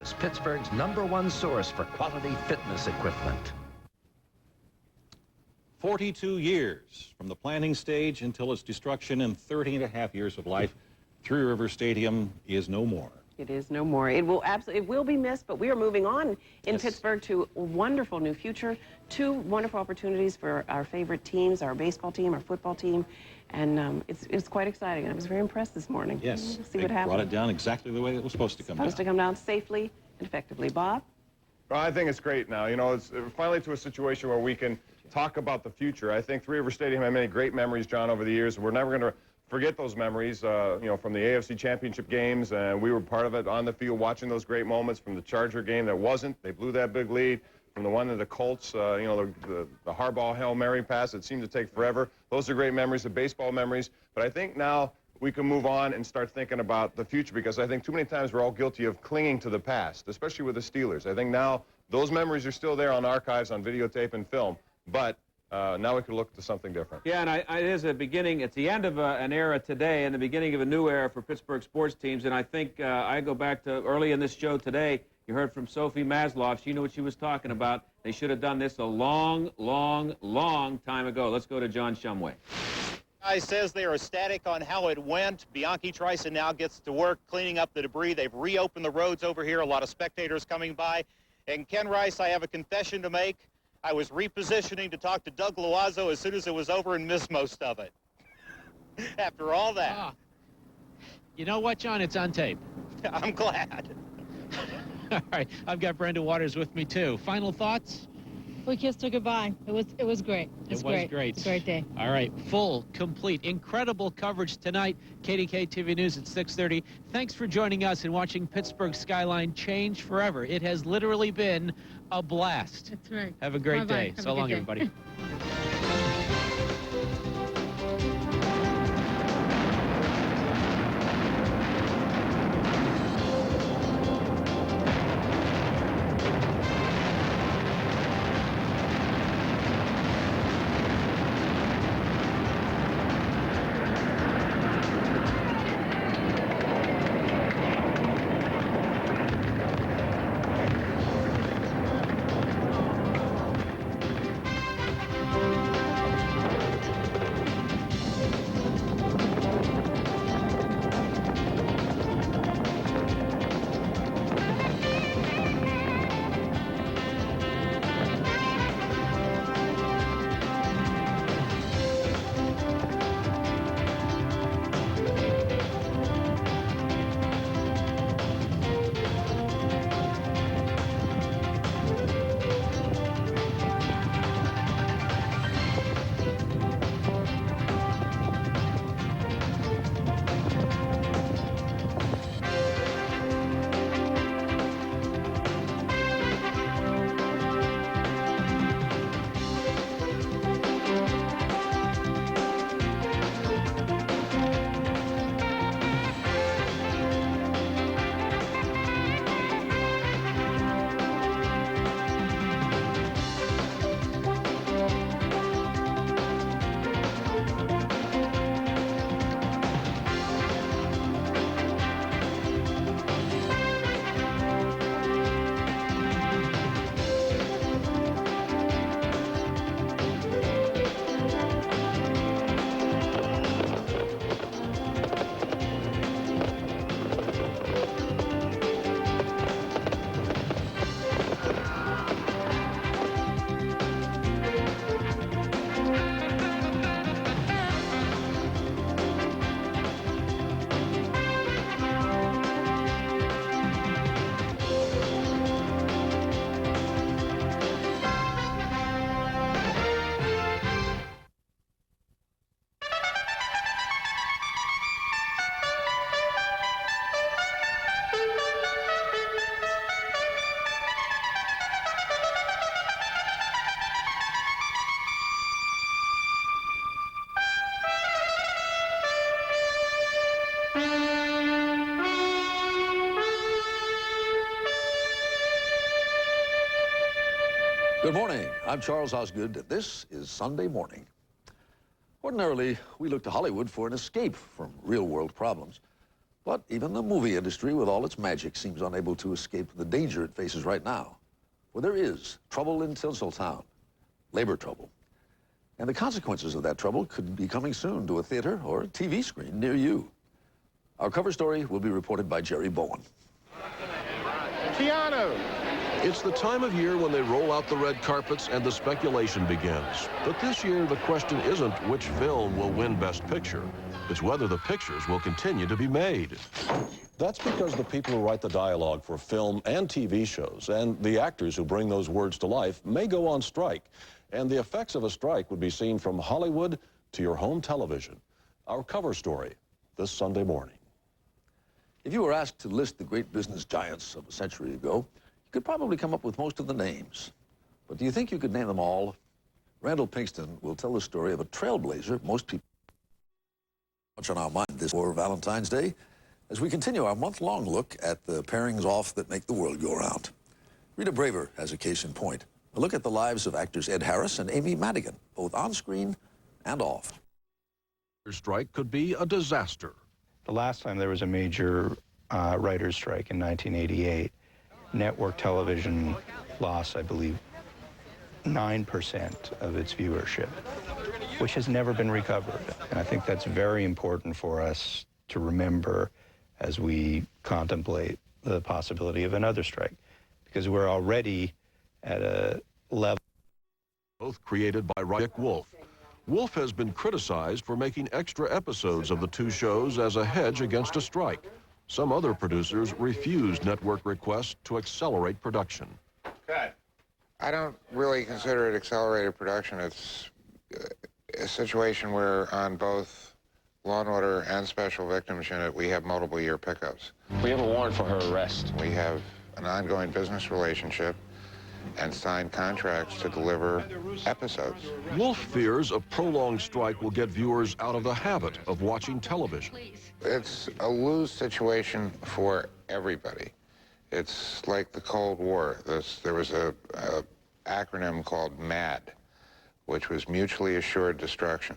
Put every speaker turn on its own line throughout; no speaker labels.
is Pittsburgh's #1 source for quality fitness equipment.
42 years from the planning stage until its destruction and 30.5 years of life, Three Rivers Stadium is no more.
It is no more. It will be missed, but we are moving on in Pittsburgh to a wonderful new future. 2 wonderful opportunities for our favorite teams, our baseball team, our football team, and it's quite exciting. I was very impressed this morning.
Yes,
see what happens.
Brought it down exactly the way it was supposed to come down.
Supposed to come down safely and effectively. Bob?
Well, I think it's great now. You know, it's finally to a situation where we can talk about the future. I think Three Rivers Stadium had many great memories, John, over the years. We're never going to forget those memories, you know, from the AFC Championship games, and we were part of it on the field watching those great moments. From the Charger game that wasn't, they blew that big lead. From the one of the Colts, you know, the Harbaugh Hail Mary pass, it seemed to take forever. Those are great memories, the baseball memories. But I think now we can move on and start thinking about the future, because I think too many times we're all guilty of clinging to the past, especially with the Steelers. I think now those memories are still there on archives, on videotape and film, but now we can look to something different.
Yeah, and it is a beginning. It's the end of an era today and the beginning of a new era for Pittsburgh sports teams. And I think I go back to early in this show today. You heard from Sophie Masloff. She knew what she was talking about. They should have done this a long, long, long time ago. Let's go to John Shumway.
Guy says they are ecstatic on how it went. Bianchi Tricin now gets to work cleaning up the debris. They've reopened the roads over here. A lot of spectators coming by. And Ken Rice, I have a confession to make. I was repositioning to talk to Doug Loazzo as soon as it was over and missed most of it. After all that.
You know what, John? It's on tape.
I'm glad.
All right. I've got Brenda Waters with me, too. Final thoughts?
We kissed her goodbye. It was great.
It was great.
It's a great day.
All right. Full, complete, incredible coverage tonight. KDK TV News at 6:30. Thanks for joining us and watching Pittsburgh skyline change forever. It has literally been a blast.
That's right.
Have a great
Bye-bye.
day.
Have a
So
good
long,
day.
everybody.
Good morning. I'm Charles Osgood. This is Sunday Morning. Ordinarily, we look to Hollywood for an escape from real-world problems. But even the movie industry, with all its magic, seems unable to escape the danger it faces right now. For there is trouble in Tinseltown, labor trouble. And the consequences of that trouble could be coming soon to a theater or a TV screen near you. Our cover story will be reported by Jerry Bowen.
Keanu!
It's the time of year when they roll out the red carpets and the speculation begins. But this year, the question isn't which film will win Best Picture. It's whether the pictures will continue to be made.
That's because the people who write the dialogue for film and TV shows and the actors who bring those words to life may go on strike. And the effects of a strike would be seen from Hollywood to your home television. Our cover story this Sunday morning.
If you were asked to list the great business giants of a century ago, you could probably come up with most of the names. But do you think you could name them all? Randall Pinkston will tell the story of a trailblazer most people much on our mind this for Valentine's Day as we continue our month-long look at the pairings off that make the world go round. Rita Braver has a case in point. A look at the lives of actors Ed Harris and Amy Madigan, both on screen and off.
Strike could be a disaster.
The last time there was a major writer's strike in 1988, network television lost, I believe, 9% of its viewership, which has never been recovered. And I think that's very important for us to remember as we contemplate the possibility of another strike, because we're already at a level.
Both created by Rick Wolf. Wolf has been criticized for making extra episodes of the two shows as a hedge against a strike. Some other producers refused network requests to accelerate production.
Okay.
I don't really consider it accelerated production. It's a situation where on both Law & Order and Special Victims Unit, we have multiple year pickups.
We have a warrant for her arrest.
We have an ongoing business relationship and signed contracts to deliver episodes.
Wolf fears a prolonged strike will get viewers out of the habit of watching television.
It's a lose situation for everybody. It's like the Cold War. There was a acronym called MAD, which was Mutually Assured Destruction.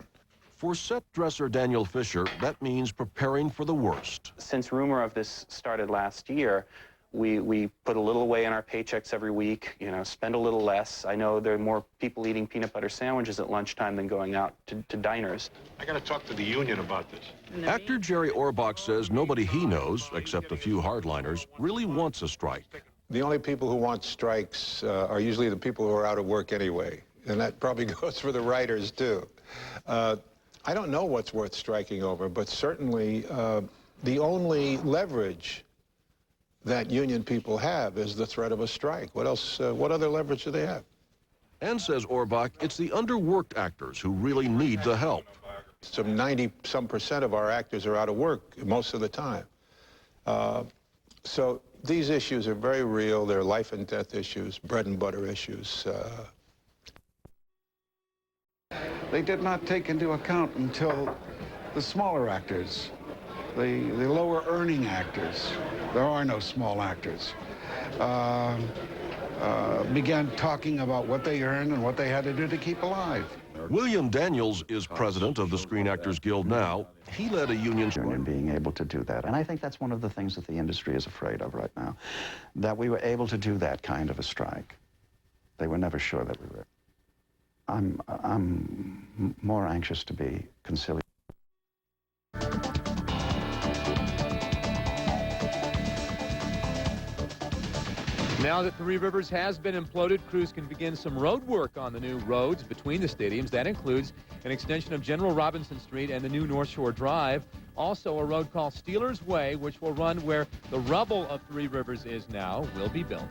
For set dresser Daniel Fisher, that means preparing for the worst.
Since rumor of this started last year, we put a little away in our paychecks every week, spend a little less. I know there are more people eating peanut butter sandwiches at lunchtime than going out to diners.
I got to talk to the union about this.
Actor Jerry Orbach says nobody he knows, except a few hardliners, really wants a strike.
The only people who want strikes are usually the people who are out of work anyway, and that probably goes for the writers, too. I don't know what's worth striking over, but certainly the only leverage that union people have is the threat of a strike. What else? What other leverage do they have?
And says Orbach, it's the underworked actors who really need the help.
Some 90% of our actors are out of work most of the time. So these issues are very real. They're life and death issues, bread and butter issues.
They did not take into account until the smaller actors, the lower earning actors, there are no small actors, began talking about what they earned and what they had to do to keep alive.
William Daniels is president of the Screen Actors Guild now. He led a union
being able to do that. And I think that's one of the things that the industry is afraid of right now, that we were able to do that kind of a strike. They were never sure that we were. I'm more anxious to be conciliatory.
Now that Three Rivers has been imploded, crews can begin some road work on the new roads between the stadiums. That includes an extension of General Robinson Street and the new North Shore Drive. Also, a road called Steelers Way, which will run where the rubble of Three Rivers is now, will be built.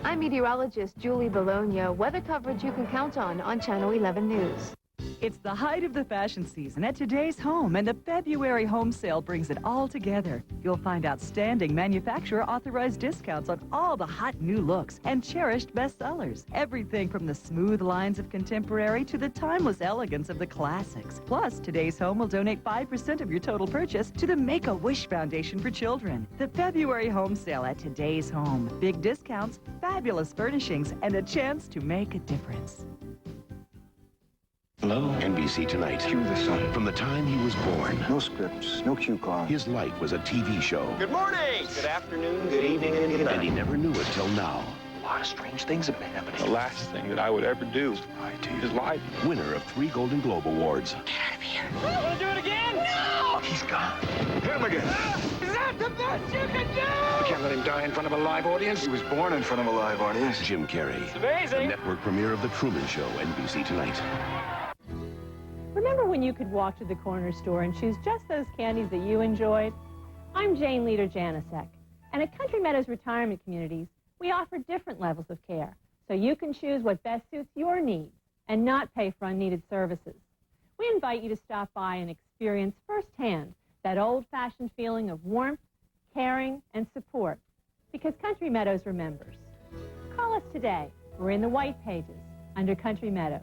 I'm meteorologist Julie Bologna. Weather coverage you can count on Channel 11 News.
It's the height of the fashion season at Today's Home, and the February home sale brings it all together. You'll find outstanding manufacturer-authorized discounts on all the hot new looks and cherished bestsellers. Everything from the smooth lines of contemporary to the timeless elegance of the classics. Plus, Today's Home will donate 5% of your total purchase to the Make-A-Wish Foundation for Children. The February home sale at Today's Home. Big discounts, fabulous furnishings, and a chance to make a difference.
Hello? NBC Tonight.
Cue the sun.
From the time he was born,
No scripts, no cue card.
his life was a TV show.
Good morning, good afternoon, good evening, and good night.
And he never knew it till now.
A lot of strange things have been happening.
The last thing that I would ever do is lie.
Winner of 3 Golden Globe Awards.
Get out of here. Want to do it again? No!
He's gone. Hit him again.
Is that the best you can do?
We can't let him die in front of a live audience. He was born in front of a live audience.
Jim Carrey.
It's amazing.
The network premiere of The Truman Show, NBC Tonight.
Remember when you could walk to the corner store and choose just those candies that you enjoyed? I'm Jane Leader Janicek, and at Country Meadows Retirement Communities, we offer different levels of care, so you can choose what best suits your needs and not pay for unneeded services. We invite you to stop by and experience firsthand that old-fashioned feeling of warmth, caring, and support, because Country Meadows remembers. Call us today. We're in the White Pages under Country Meadows.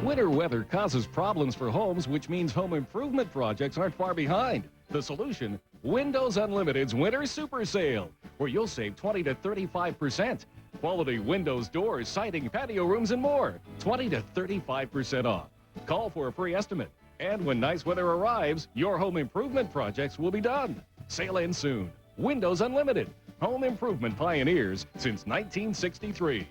Winter weather causes problems for homes, which means home improvement projects aren't far behind. The solution, Windows Unlimited's Winter Super Sale, where you'll save 20 to 35%. Quality windows, doors, siding, patio rooms, and more. 20 to 35% off. Call for a free estimate. And when nice weather arrives, your home improvement projects will be done. Sale ends soon. Windows Unlimited. Home improvement pioneers since 1963.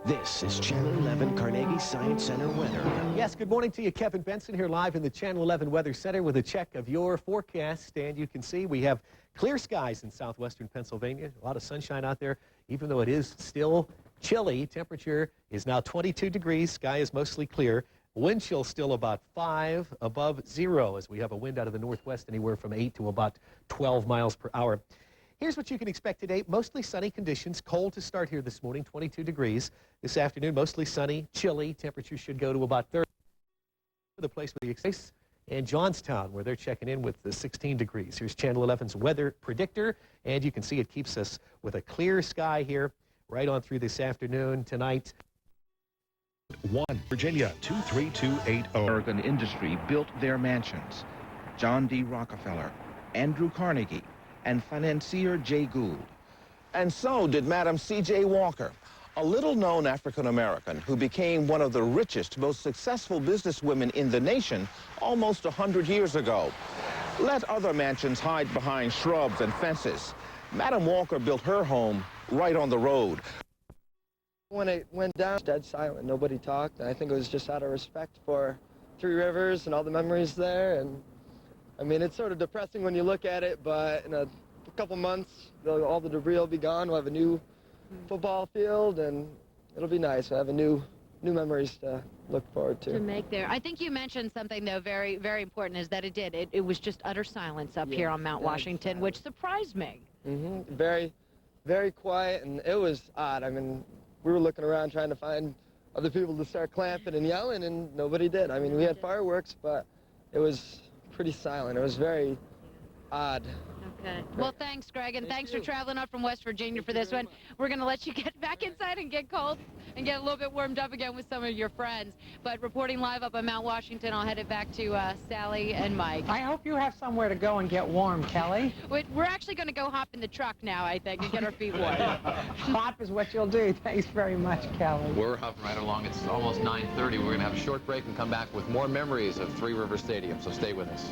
This is Channel 11 Carnegie Science Center weather.
Yes, good morning to you. Kevin Benson here live in the Channel 11 Weather Center with a check of your forecast. And you can see we have clear skies in southwestern Pennsylvania. A lot of sunshine out there, even though it is still chilly. Temperature is now 22 degrees. Sky is mostly clear. Wind chill still about 5 above 0 as we have a wind out of the northwest anywhere from 8 to about 12 miles per hour. Here's what you can expect today. Mostly sunny conditions. Cold to start here this morning, 22 degrees. This afternoon, mostly sunny, chilly. Temperatures should go to about 30. The place with the excess. And Johnstown, where they're checking in with the 16 degrees. Here's Channel 11's weather predictor. And you can see it keeps us with a clear sky here right on through this afternoon. Tonight.
1 Virginia 23280. American industry built their mansions. John D. Rockefeller, Andrew Carnegie, and financier Jay Gould.
And so did Madam C.J. Walker, a little-known African-American who became one of the richest, most successful businesswomen in the nation almost 100 years ago. Let other mansions hide behind shrubs and fences. Madam Walker built her home right on the road.
When it went down, dead silent. Nobody talked. And I think it was just out of respect for Three Rivers and all the memories there. And I mean, it's sort of depressing when you look at it, but in a couple months, all the debris will be gone. We'll have a new football field, and it'll be nice. We'll have a new memories to look forward to.
To make there. I think you mentioned something, though, very, very important, is that it was just utter silence up here on Mount Washington, which surprised me.
Very, very quiet, and it was odd. I mean, we were looking around trying to find other people to start clapping and yelling, and nobody did. I mean, we had fireworks, but it was pretty silent. It was very odd.
Okay. Well, thanks, Greg, and thanks for traveling up from West Virginia for this one. We're going to let you get back inside and get cold and get a little bit warmed up again with some of your friends. But reporting live up on Mount Washington, I'll head it back to Sally and Mike.
I hope you have somewhere to go and get warm, Kelly.
We're actually going to go hop in the truck now, I think, and get our feet warm.
Hop is what you'll do. Thanks very much, Kelly.
We're hopping right along. It's almost 9:30. We're going to have a short break and come back with more memories of Three Rivers Stadium, so stay with us.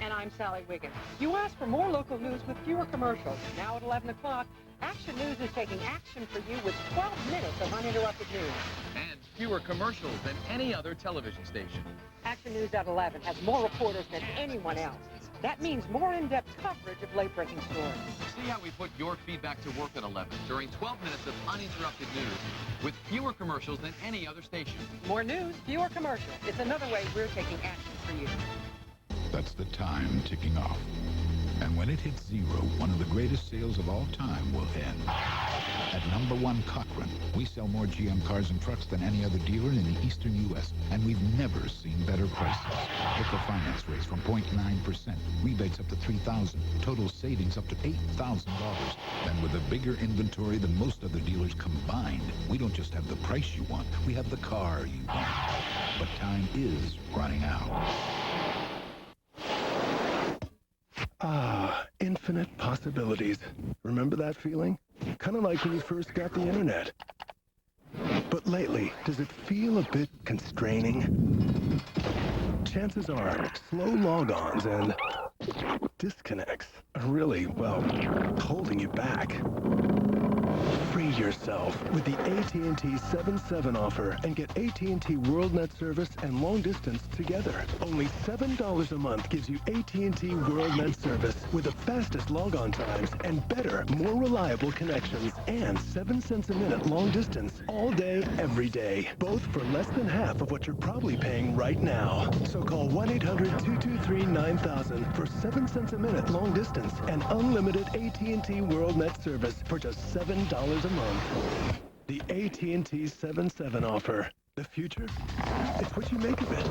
And I'm Sally Wiggins. You asked for more local news with fewer commercials. Now at 11 o'clock, Action News is taking action for you with 12 minutes of uninterrupted news.
And fewer commercials than any other television station.
Action News at 11 has more reporters than anyone else. That means more in-depth coverage of late-breaking stories.
See how we put your feedback to work at 11 during 12 minutes of uninterrupted news with fewer commercials than any other station.
More news, fewer commercials. It's another way we're taking action for you.
That's the time ticking off.
And when it hits zero, one of the greatest sales of all time will end. At #1 Cochrane, we sell more GM cars and trucks than any other dealer in the eastern U.S., and we've never seen better prices. Look at finance rates from 0.9%, rebates up to $3,000, total savings up to $8,000. Then with a bigger inventory than most other dealers combined, we don't just have the price you want, we have the car you want. But time is running out.
Ah, infinite possibilities. Remember that feeling? Kind of like when you first got the internet. But lately, does it feel a bit constraining? Chances are, slow logons and disconnects are really, well, holding you back. Free yourself with the AT&T 7/7 offer and get AT&T WorldNet service and long distance together. Only $7 a month gives you AT&T WorldNet service with the fastest logon times and better, more reliable connections and 7 cents a minute long distance all day, every day. Both for less than half of what you're probably paying right now. So call 1-800-223-9000 for 7 cents a minute long distance and unlimited AT&T WorldNet service for just $7 a month. The AT&T 7/7 offer. The future? It's what you make of it.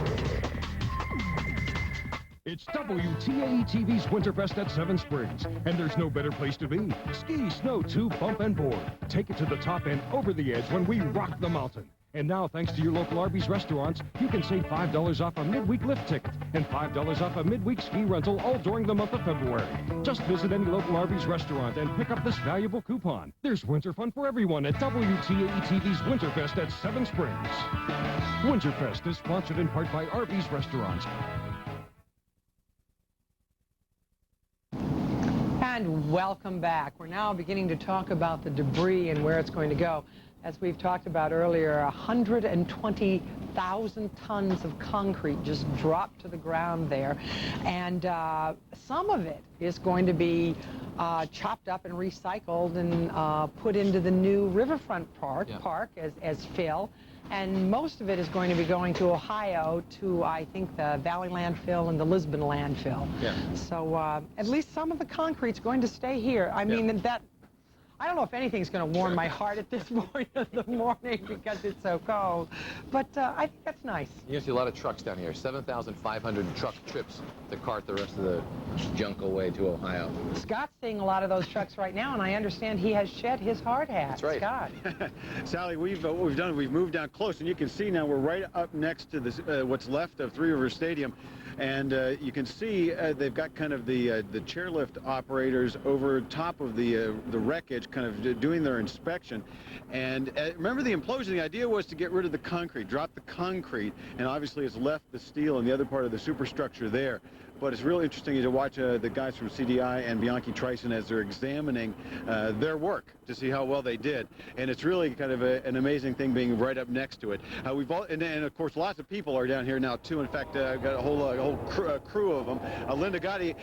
It's WTAE-TV's Winterfest at Seven Springs, and there's no better place to be. Ski, snow, tube, bump, and board. Take it to the top and over the edge when we rock the mountain. And now, thanks to your local Arby's restaurants, you can save $5 off a midweek lift ticket and $5 off a midweek ski rental all during the month of February. Just visit any local Arby's restaurant and pick up this valuable coupon. There's winter fun for everyone at WTAE-TV's Winterfest at Seven Springs. Winterfest is sponsored in part by Arby's restaurants.
And welcome back. We're now beginning to talk about the debris and where it's going to go. As we've talked about earlier, 120,000 tons of concrete just dropped to the ground there. And some of it is going to be chopped up and recycled and put into the new Riverfront Park as fill. And most of it is going to be going to Ohio to, I think, the Valley landfill and the Lisbon landfill.
Yeah.
So at least some of the concrete's going to stay here. I mean, I don't know if anything's going to warm my heart at this point of the morning because it's so cold, but I think that's nice.
You're going to see a lot of trucks down here, 7,500 truck trips to cart the rest of the junk away to Ohio.
Scott's seeing a lot of those trucks right now, and I understand he has shed his hard hat.
That's right.
Scott.
Sally, what we've done, we've moved down close, and you can see now we're right up next to this, what's left of Three Rivers Stadium. And you can see they've got kind of the chairlift operators over top of the wreckage, kind of doing their inspection. And remember the implosion, the idea was to get rid of the concrete, drop the concrete, and obviously it's left the steel and the other part of the superstructure there. But it's really interesting to watch the guys from CDI and Bianchi Trison as they're examining their work to see how well they did. And it's really kind of an amazing thing being right up next to it. And of course, lots of people are down here now, too. In fact, I've got a whole crew of them. Linda Gotti,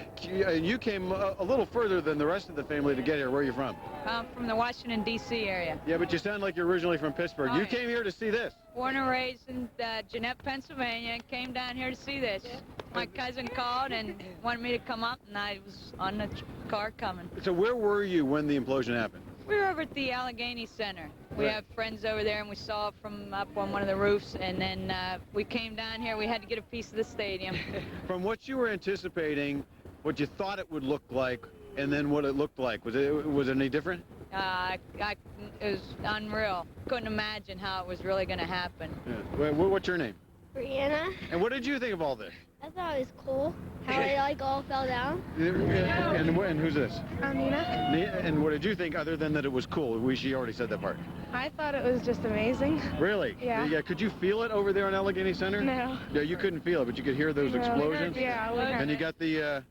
you came a little further than the rest of the family to get here. Where are you from?
I'm from the Washington, D.C. area.
Yeah, but you sound like you're originally from Pittsburgh.
Oh,
you came here to see this.
Born and raised in Jeanette, Pennsylvania, and came down here to see this. Yeah. My cousin called and wanted me to come up, and I was on the car coming.
So where were you when the implosion happened?
We were over at the Allegheny Center. We have friends over there, and we saw it from up on one of the roofs, and then we came down here. We had to get a piece of the stadium.
From what you were anticipating, what you thought it would look like, and then what it looked like, was it any different?
It was unreal. Couldn't imagine how it was really going to happen.
Yeah. What's your name?
Brianna.
And what did you think of all this?
I thought it was cool how it all fell down.
And who's this?
Nina.
And what did you think other than that it was cool? She already said that part.
I thought it was just amazing.
Really?
Yeah.
Could you feel it over there in Allegheny Center?
No.
Yeah, you couldn't feel it, but you could hear those explosions.
Yeah.
And you got the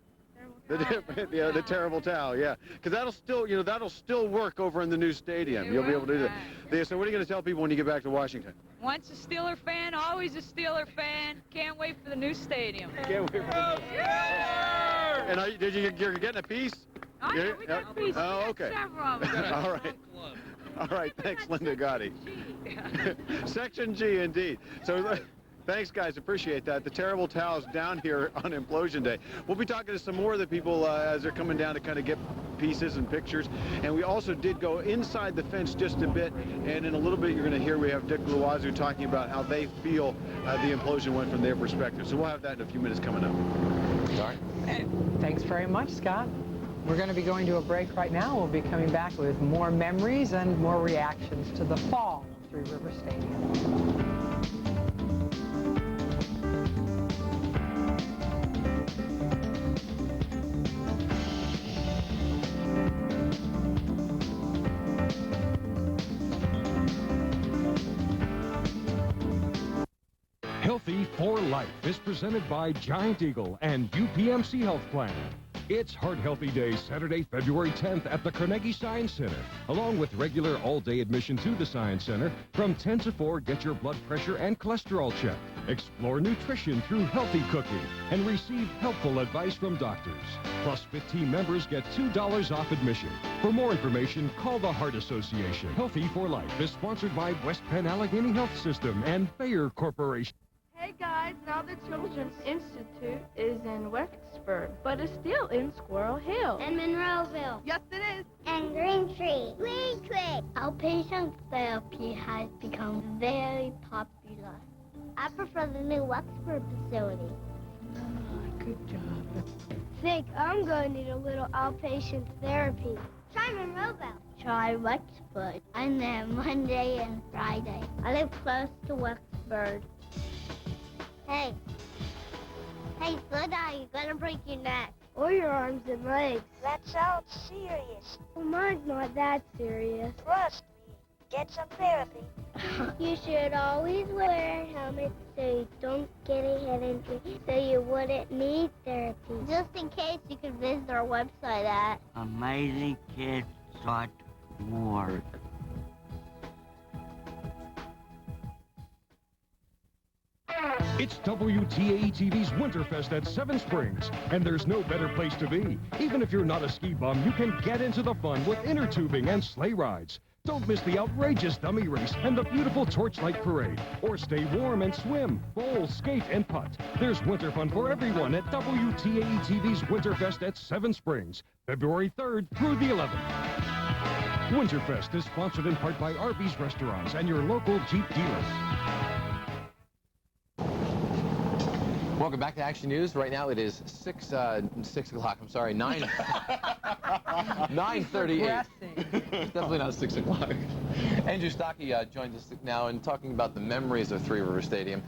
terrible towel, yeah. Because that'll still work over in the new stadium. You'll be able to do that. So what are you going to tell people when you get back to Washington?
Once a Steeler fan, always a Steeler fan. Can't wait for the new stadium.
Can't wait for the new stadium. And you're getting a piece?
Oh, yeah, we got a piece.
Oh, okay. All right. All right, thanks, Linda Gotti. Section G, indeed. So Thanks, guys. Appreciate that. The terrible towels down here on Implosion Day. We'll be talking to some more of the people as they're coming down to kind of get pieces and pictures. And we also did go inside the fence just a bit. And in a little bit, you're going to hear we have Dick Luazu talking about how they feel the implosion went from their perspective. So we'll have that in a few minutes coming up.
Sorry.
Thanks very much, Scott. We're going to be going to a break right now. We'll be coming back with more memories and more reactions to the fall of Three Rivers Stadium.
Healthy for Life is presented by Giant Eagle and UPMC Health Plan. It's Heart Healthy Day, Saturday, February 10th at the Carnegie Science Center. Along with regular all-day admission to the Science Center, from 10 to 4, get your blood pressure and cholesterol checked. Explore nutrition through healthy cooking and receive helpful advice from doctors. Plus, 15 members get $2 off admission. For more information, call the Heart Association. Healthy for Life is sponsored by West Penn Allegheny Health System and Bayer Corporation.
Hey guys, now the Children's Institute is in Wexford, but it's still in Squirrel Hill.
And Monroeville.
Yes, it is.
And Green Tree. Green Tree. Outpatient therapy has become very popular. I prefer the new Wexford facility.
Good job.
Think I'm going to need a little outpatient therapy. Try Monroeville. Try Wexford. I'm there Monday and Friday. I live close to Wexford. Hey. Hey, slow down. You're gonna break your neck. Or your arms and legs.
That sounds serious.
Well, mine's not that serious.
Trust me. Get some therapy.
You should always wear a helmet so you don't get a head injury, so you wouldn't need therapy. Just in case, you could visit our website at
AmazingKids.org.
It's WTAE-TV's Winterfest at Seven Springs, and there's no better place to be. Even if you're not a ski bum, you can get into the fun with inner tubing and sleigh rides. Don't miss the outrageous dummy race and the beautiful torchlight parade. Or stay warm and swim, bowl, skate, and putt. There's winter fun for everyone at WTAE-TV's Winterfest at Seven Springs, February 3rd through the 11th. Winterfest is sponsored in part by Arby's Restaurants and your local Jeep dealer.
Welcome back to Action News. Right now it is 6 o'clock. I'm sorry, 9:38. It's definitely not 6 o'clock. Andrew Stockey joins us now and talking about the memories of Three Rivers Stadium.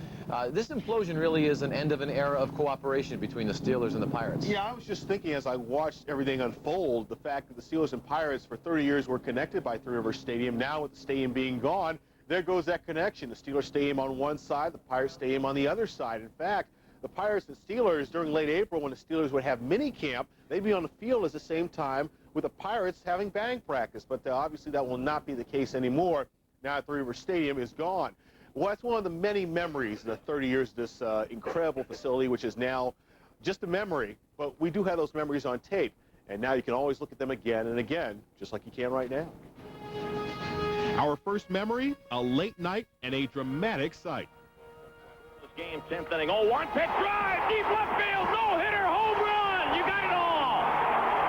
This implosion really is an end of an era of cooperation between the Steelers and the Pirates.
Yeah, I was just thinking as I watched everything unfold, the fact that the Steelers and Pirates for 30 years were connected by Three Rivers Stadium. Now with the stadium being gone, there goes that connection. The Steelers Stadium on one side, the Pirates Stadium on the other side. In fact, the Pirates and Steelers during late April, when the Steelers would have mini camp, they'd be on the field at the same time with the Pirates having batting practice. But obviously that will not be the case anymore now that Three Rivers Stadium is gone. Well, that's one of the many memories of the 30 years of this incredible facility, which is now just a memory. But we do have those memories on tape. And now you can always look at them again and again, just like you can right now.
Our first memory, a late night and a dramatic sight.
Game, 10th inning. Oh, one pitch drive, deep left field, no-hitter, home run. You got it all.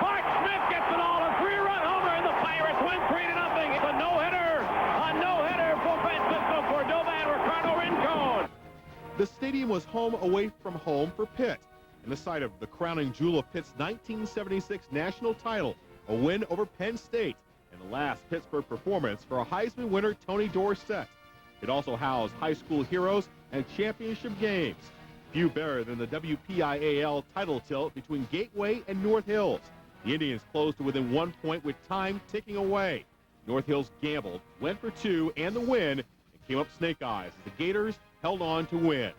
Mark Smith gets it all. A 3-run homer, and the Pirates win 3-0. It's a no-hitter for Francisco Cordova and Ricardo Rincon.
The stadium was home away from home for Pitt, and the site of the crowning jewel of Pitt's 1976 national title, a win over Penn State, and the last Pittsburgh performance for a Heisman winner, Tony Dorsett. It also housed high school heroes and championship games. Few better than the WPIAL title tilt between Gateway and North Hills. The Indians closed to within 1 point with time ticking away. North Hills gambled, went for 2 and the win, and came up snake eyes as the Gators held on to win.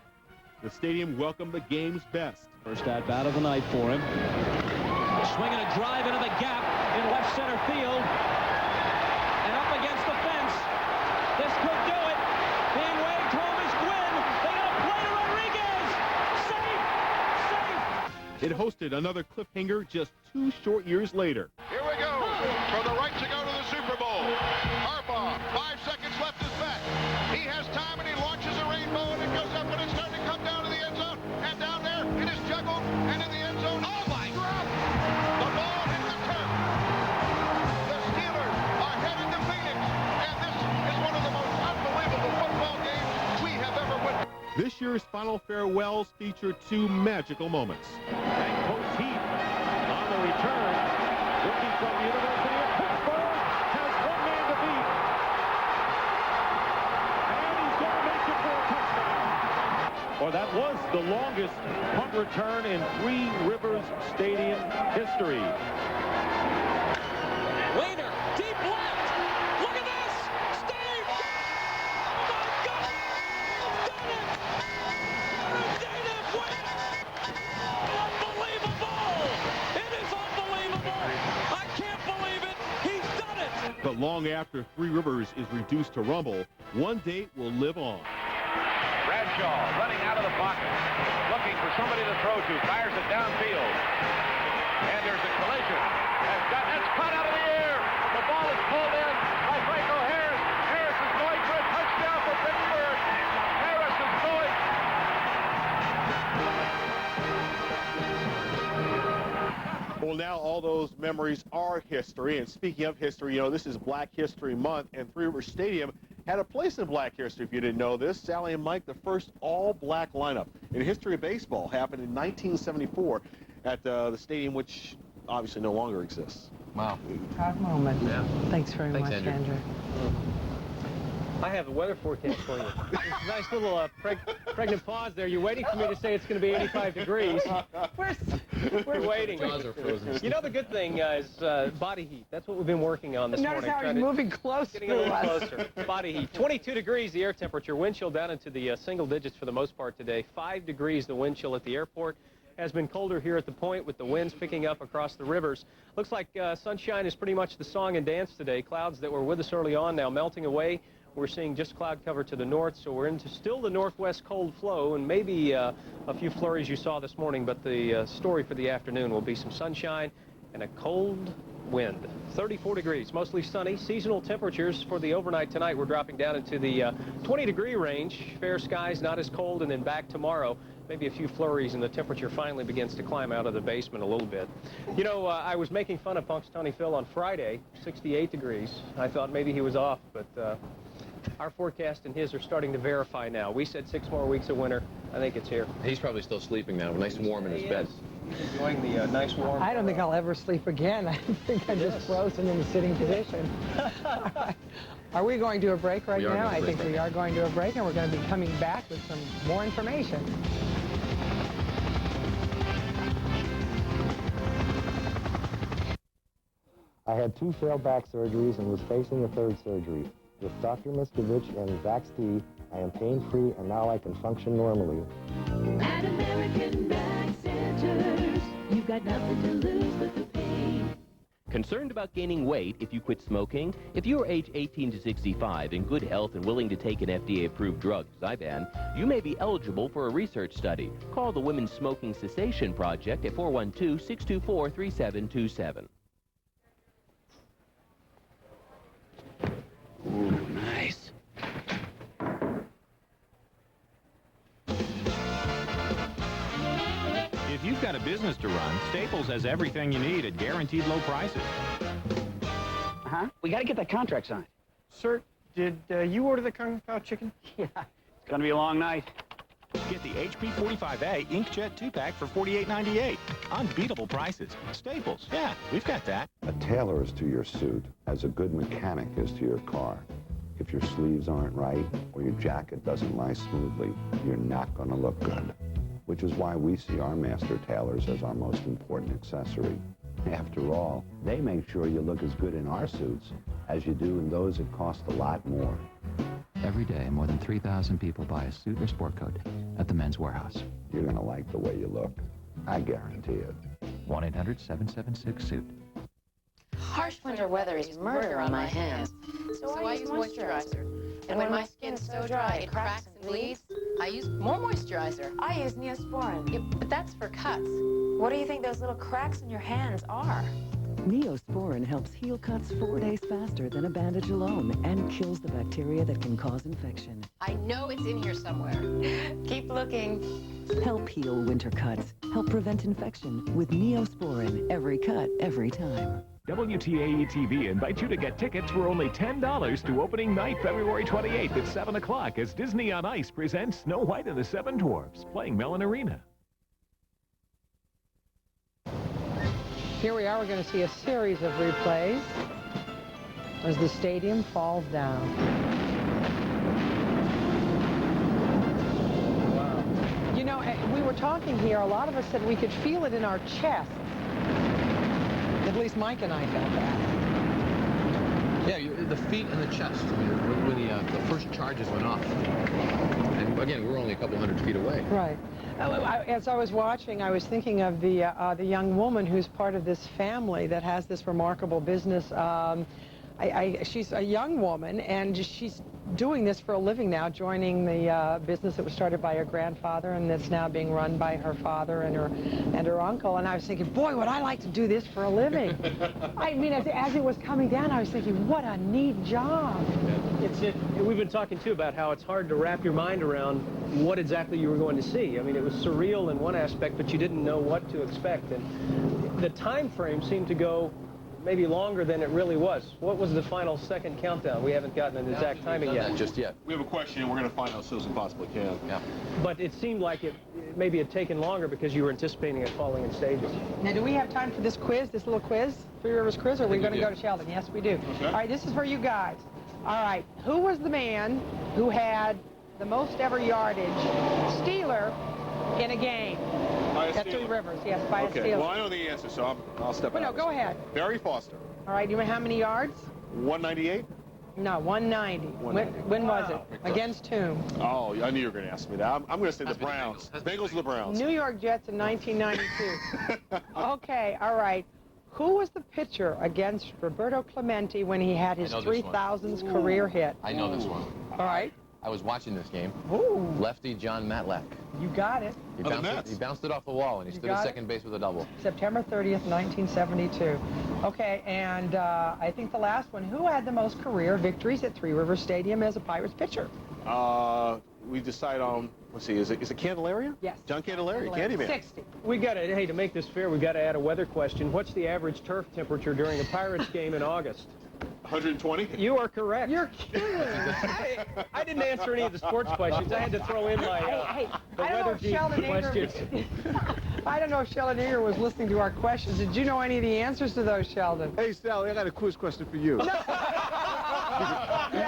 The stadium welcomed the game's best.
First at-bat of the night for him. Swinging a drive into the gap in left center field. And up against the fence. This could do it. Being waved home is Gwynn. They got a play to Rodriguez. Safe!
It hosted another cliffhanger just 2 short years later.
Here we go. For the right to go to the Super Bowl. Harbaugh, 5 seconds left is back. He has time and he launches a rainbow and it goes up and it's zone and in the end zone. Oh, my God! The ball hit the turf. The Steelers are headed to Phoenix, and this is one of the most unbelievable football games we have ever witnessed.
This year's final farewells feature two magical moments.
And Coach Heath on the return, rookie from the University of Pittsburgh, has one man to beat. And he's going to make it for a touchdown. Well, that was the longest punt return in Three Rivers Stadium history.
Wainer, deep left. Look at this. Steve. Oh, my God. He's done it. David Wainer. Unbelievable. It is unbelievable. I can't believe it. He's done it.
But long after Three Rivers is reduced to rumble, one date will live on.
Bradshaw running out of the pocket, looking for somebody to throw to, fires it downfield. And there's a collision. That's caught out of the air. The ball is pulled in by Franco Harris. Harris is going for a touchdown for Pittsburgh. Harris is going.
Well, now all those memories are history. And speaking of history, you know, this is Black History Month, and Three Rivers Stadium had a place in Black history, if you didn't know this. Sally and Mike, the first all-black lineup in the history of baseball, happened in 1974 at the stadium, which obviously no longer exists.
Wow.
Proud moment.
Yeah.
Thanks very much, Andrew.
I have a weather forecast for you. Nice little pregnant pause there. You're waiting for me to say it's going to be 85 degrees. We're waiting.
Jaws are frozen.
You know, the good thing is body heat. That's what we've been working on this morning.
Notice how he's moving close
Getting a little
to us.
closer. Body heat. 22 degrees the air temperature. Wind chill down into the single digits for the most part today. 5 degrees the wind chill at the airport. Has been colder here at the point with the winds picking up across the rivers. Looks like sunshine is pretty much the song and dance today. Clouds that were with us early on now melting away. We're seeing just cloud cover to the north, so we're into still the northwest cold flow, and maybe a few flurries you saw this morning, but the story for the afternoon will be some sunshine and a cold wind. 34 degrees, mostly sunny. Seasonal temperatures for the overnight tonight, we're dropping down into the 20-degree range. Fair skies, not as cold, and then back tomorrow. Maybe a few flurries, and the temperature finally begins to climb out of the basement a little bit. You know, I was making fun of Punxsutawney Phil on Friday, 68 degrees. I thought maybe he was off, but our forecast and his are starting to verify now. We said 6 more weeks of winter. I think it's here.
He's probably still sleeping now, nice and warm in his bed.
He's enjoying the nice warm.
I don't think I'll ever sleep again. I think I'm just frozen in the sitting position. Are we going to a break right now? I think we are going to a break, and we're going to be coming back with some more information.
I had 2 failed back surgeries and was facing a 3rd surgery. With Dr. Miskovich and Vax-T, I am pain-free and now I can function normally.
At American Back Centers, you've got nothing to lose but the pain.
Concerned about gaining weight if you quit smoking? If you're age 18 to 65, in good health and willing to take an FDA-approved drug, Zyban, you may be eligible for a research study. Call the Women's Smoking Cessation Project at 412-624-3727. Ooh, nice.
If you've got a business to run, Staples has everything you need at guaranteed low prices.
We got to get that contract signed.
Sir, did you order the Kung Pao chicken?
Yeah. It's going to be a long night.
Get the HP 45A Inkjet 2-pack for $48.98. Unbeatable prices. Staples, yeah, we've got that.
A tailor is to your suit as a good mechanic is to your car. If your sleeves aren't right or your jacket doesn't lie smoothly, you're not going to look good. Which is why we see our master tailors as our most important accessory. After all, they make sure you look as good in our suits as you do in those that cost a lot more.
Every day, more than 3,000 people buy a suit or sport coat at the Men's Warehouse.
You're going to like the way you look. I guarantee it.
1-800-776-SUIT.
Harsh winter weather is murder on my hands. So I use moisturizer. And when my skin's so dry it cracks and bleeds, I use more moisturizer. I use Neosporin. Yeah, but that's for cuts. What do you think those little cracks in your hands are?
Neosporin helps heal cuts 4 days faster than a bandage alone and kills the bacteria that can cause infection.
I know it's in here somewhere. Keep looking.
Help heal winter cuts. help prevent infection with Neosporin. Every cut, every time.
WTAE-TV invites you to get tickets for only $10 to opening night, February 28th at 7 o'clock as Disney on Ice presents Snow White and the Seven Dwarfs, playing Mellon Arena.
Here we are. We're going to see a series of replays as the stadium falls down. Wow. You know, we were talking here, a lot of us said we could feel it in our chest. At least Mike and I felt that.
Yeah, the feet and the chest when the first charges went off. And again, we're only a couple hundred feet away.
Right. As I was watching, I was thinking of the young woman who's part of this family that has this remarkable business. She's a young woman, and she's doing this for a living now, joining the business that was started by her grandfather and that's now being run by her father and her uncle. And I was thinking, boy, would I like to do this for a living. I mean, as it was coming down, I was thinking, what a neat job.
We've been talking, too, about how it's hard to wrap your mind around what exactly you were going to see. I mean, it was surreal in one aspect, but you didn't know what to expect. And the time frame seemed to go maybe longer than it really was. What was the final second countdown? We haven't gotten an exact timing yet.
Just yet.
We have a question, and we're going to find out as soon as we possibly can.
Yeah.
But it seemed like it maybe had taken longer because you were anticipating it falling in stages.
Now, do we have time for this quiz, this little quiz, Three Rivers quiz, or are we going to go to Sheldon? Yes, we do. Okay. All right, this is for you guys. All right, who was the man who had the most ever yardage Steeler in a game? At Three Rivers, yes, by a Steeler.
Well, I know the answer, so I'll step out.
No, go ahead.
Barry Foster.
All right, you know how many yards?
198?
No, 190. When was it? Against whom?
Oh, I knew you were going to ask me that. I'm going to say the Browns. Bengals or the Browns?
New York Jets in 1992. Okay, all right. Who was the pitcher against Roberto Clemente when he had his 3,000th career hit?
I know this one.
All right.
I was watching this game.
Ooh.
Lefty John Matlack.
You got it.
He bounced it off the wall, and he stood at second base with a double.
September 30th, 1972. Okay, and I think the last one, who had the most career victories at Three Rivers Stadium as a Pirates pitcher?
We decide on, let's see, is it Candelaria?
Yes.
John Candelaria, Candyman.
60.
We got to, hey, to make this fair, we got to add a weather question. What's the average turf temperature during a Pirates game in August?
120?
You are correct.
You're kidding.
I didn't answer any of the sports questions. I had to throw in my the weather questions.
I don't know if Sheldon Eager was listening to our questions. Did you know any of the answers to those, Sheldon?
Hey, Sally, I got a quiz question for you.
No,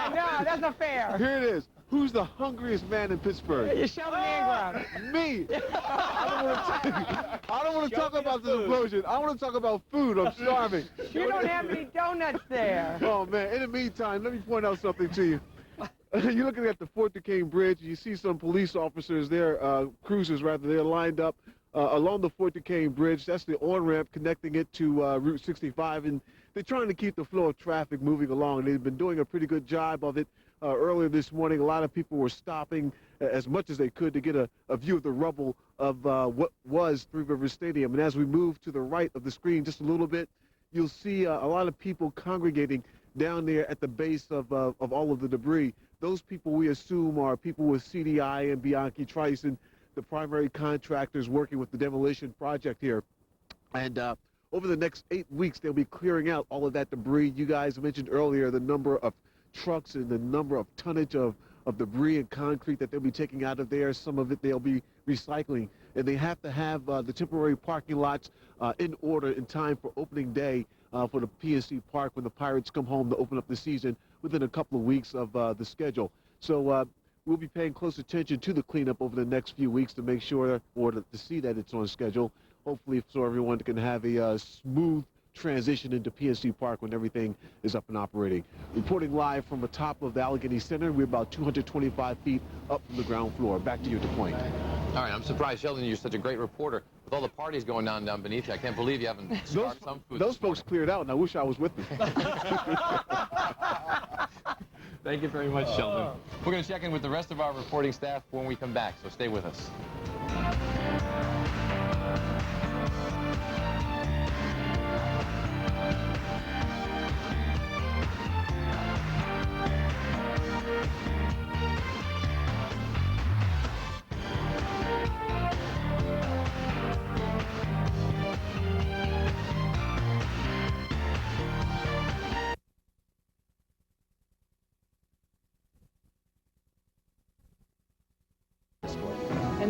no, that's not fair.
Here it is. Who's the hungriest man in Pittsburgh?
Sheldon Ingram.
Me. I don't want to talk about this implosion. I want to talk about food. I'm starving.
You don't have any donuts there.
Oh, man. In the meantime, let me point out something to you. You're looking at the Fort Duquesne Bridge. You see some police officers there, cruisers rather, they're lined up along the Fort Duquesne Bridge. That's the on-ramp connecting it to Route 65. And they're trying to keep the flow of traffic moving along. They've been doing a pretty good job of it. Earlier this morning, a lot of people were stopping as much as they could to get a view of the rubble of what was Three Rivers Stadium. And as we move to the right of the screen just a little bit, you'll see a lot of people congregating down there at the base of all of the debris. Those people we assume are people with CDI and Bianchi Trison, the primary contractors working with the demolition project here. And over the next 8 weeks, they'll be clearing out all of that debris. You guys mentioned earlier the number of trucks and the number of tonnage of debris and concrete that they'll be taking out of there. Some of it they'll be recycling. And they have to have the temporary parking lots in order in time for opening day for the PNC Park when the Pirates come home to open up the season within a couple of weeks of the schedule. So we'll be paying close attention to the cleanup over the next few weeks to make sure or to see that it's on schedule. Hopefully so everyone can have a smooth transition into PNC Park when everything is up and operating. Reporting live from the top of the Allegheny Center, we're about 225 feet up from the ground floor. Back to you, DePoint.
All right, I'm surprised, Sheldon, you're such a great reporter. With all the parties going on down beneath you, I can't believe you haven't started some food.
Those folks cleared out, and I wish I was with them.
Thank you very much, Sheldon. We're going to check in with the rest of our reporting staff when we come back, so stay with us.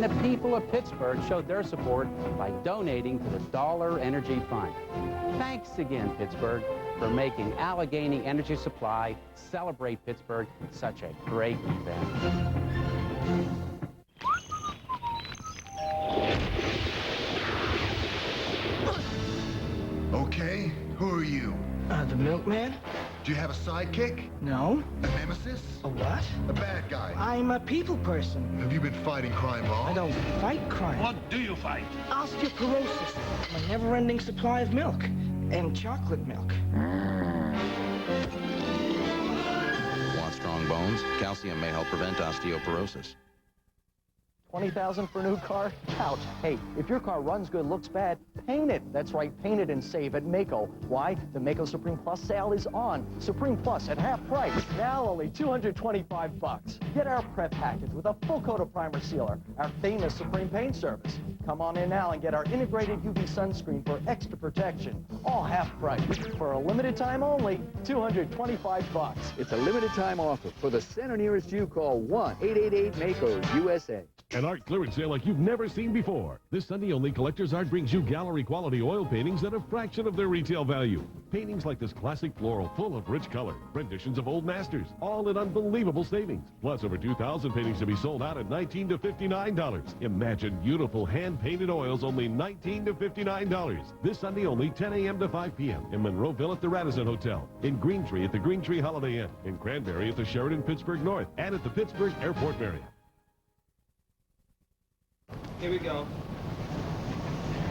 And the people of Pittsburgh showed their support by donating to the Dollar Energy Fund. Thanks again, Pittsburgh, for making Allegheny Energy Supply Celebrate Pittsburgh such a great event.
Okay, who are you?
The milkman?
Do you have a sidekick?
No.
A nemesis?
A what?
A bad guy?
I'm a people person.
Have you been fighting crime long?
I don't fight crime.
What do you fight?
Osteoporosis. A never-ending supply of milk. And chocolate milk.
Want strong bones? Calcium may help prevent osteoporosis.
$20,000 for a new car? Ouch. Hey, if your car runs good, looks bad, paint it. That's right, paint it and save at Maaco. Why? The Maaco Supreme Plus sale is on. Supreme Plus at half price. Now only $225. Get our prep package with a full coat of primer sealer, our famous Supreme paint service. Come on in now and get our integrated UV sunscreen for extra protection. All half price. For a limited time only, $225.
It's a limited time offer. For the center nearest you, call 1-888-MAACO-USA.
An art clearance sale like you've never seen before. This Sunday only, Collector's Art brings you gallery quality oil paintings at a fraction of their retail value. Paintings like this classic floral full of rich color, renditions of old masters, all at unbelievable savings. Plus over 2,000 paintings to be sold out at $19 to $59. Imagine beautiful hand-painted oils only $19 to $59. This Sunday only, 10 a.m. to 5 p.m. in Monroeville at the Radisson Hotel, in Greentree at the Greentree Holiday Inn, in Cranberry at the Sheraton Pittsburgh North, and at the Pittsburgh Airport Marriott.
Here we go.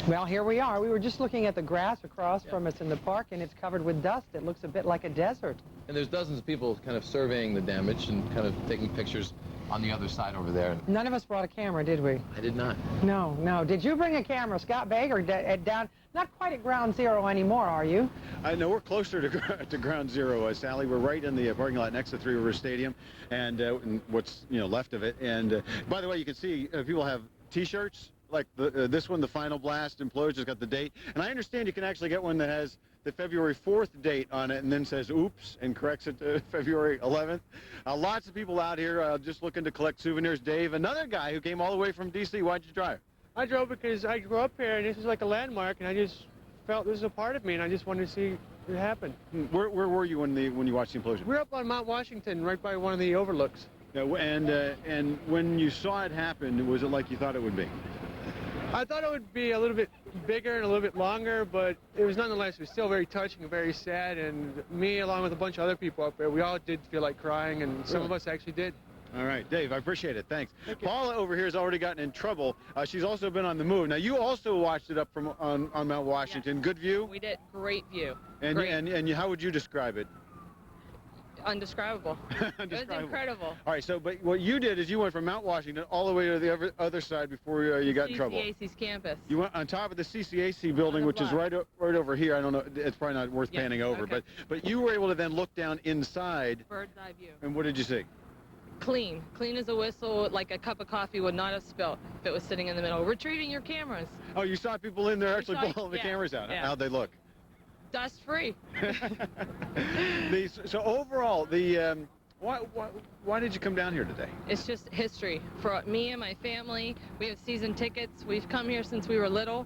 Well, here we are. We were just looking at the grass across from us in the park, and it's covered with dust. It looks a bit like a desert.
And there's dozens of people kind of surveying the damage and kind of taking pictures on the other side over there.
None of us brought a camera, did we?
I did not.
No, no. Did you bring a camera, Scott Baker, down? Not quite at ground zero anymore, are you?
No, we're closer to ground zero, Sally. We're right in the parking lot next to Three Rivers Stadium, and what's left of it. And by the way, you can see people have T-shirts like this one, the Final Blast Implosion, has got the date. And I understand you can actually get one that has the February 4th date on it and then says oops and corrects it to February 11th. Lots of people out here just looking to collect souvenirs. Dave, another guy who came all the way from D.C. Why'd you drive?
I drove because I grew up here, and this is like a landmark, and I just felt this was a part of me, and I just wanted to see it happen.
Where were you when you watched the implosion?
We're up on Mount Washington, right by one of the overlooks.
And when you saw it happen, was it like you thought it would be?
I thought it would be a little bit bigger and a little bit longer, but it was nonetheless, it was still very touching and very sad, and me, along with a bunch of other people up there, we all did feel like crying, and some of us actually did.
All right, Dave, I appreciate it. Thanks. Paula over here has already gotten in trouble. She's also been on the move. Now, you also watched it up from on Mount Washington. Yes. Good view?
We did. Great view.
And,
great.
And how would you describe it?
Undescribable. It was incredible.
All right, but what you did is you went from Mount Washington all the way to the other side before you got in trouble.
CCAC's campus.
You went on top of the CCAC building, which is right over here. I don't know, it's probably not worth panning over, okay. but you were able to then look down inside.
Bird's eye view.
And what did you see?
Clean as a whistle, like a cup of coffee would not have spilled if it was sitting in the middle. Retrieving your cameras.
Oh, you saw people in there actually pulling the cameras out. Yeah. How'd they look?
Dust free.
So overall, why did you come down here today?
It's just history for me and my family. We have season tickets. We've come here since we were little.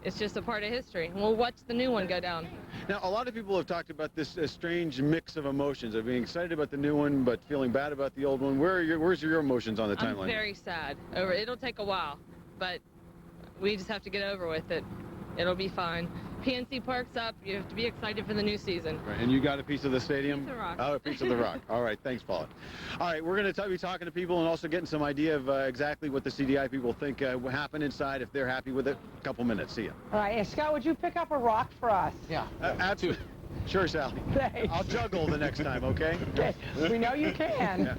It's just a part of history. We'll watch the new one go down.
Now, a lot of people have talked about this strange mix of emotions, of being excited about the new one, but feeling bad about the old one. Where's your emotions on the timeline?
I'm very sad. It'll take a while, but we just have to get over with it. It'll be fine. PNC Park's up. You have to be excited for the new season.
Right, and you got a piece of the stadium?
A piece of the rock.
Oh, a piece of the rock. All right, thanks, Paula. All right, we're going to be talking to people and also getting some idea of exactly what the CDI people think will happen inside, if they're happy with it. A couple minutes. See ya.
All right, Scott, would you pick up a rock for us?
Yeah, absolutely. Sure, Sally.
Thanks.
I'll juggle the next time, okay?
Okay, we know you can.
Yeah.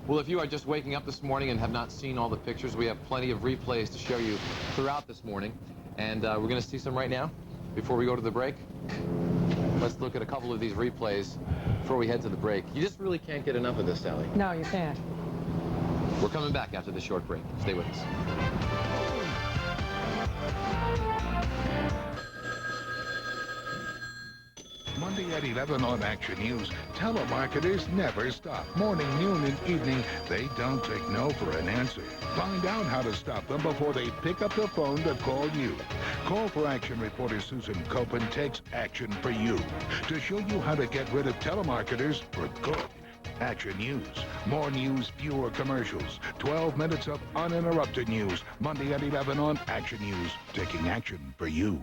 Well, if you are just waking up this morning and have not seen all the pictures, we have plenty of replays to show you throughout this morning. And we're going to see some right now before we go to the break. Let's look at a couple of these replays before we head to the break. You just really can't get enough of this, Sally.
No, you can't.
We're coming back after the short break. Stay with us.
Monday
Monday at 11 on Action News. Telemarketers never stop. Morning, noon, and evening, they don't take no for an answer. Find out how to stop them before they pick up the phone to call you. Call for Action reporter Susan Copen takes action for you to show you how to get rid of telemarketers for good. Action News. More news, fewer commercials. 12 minutes of uninterrupted news. Monday at 11 on Action News. Taking action for you.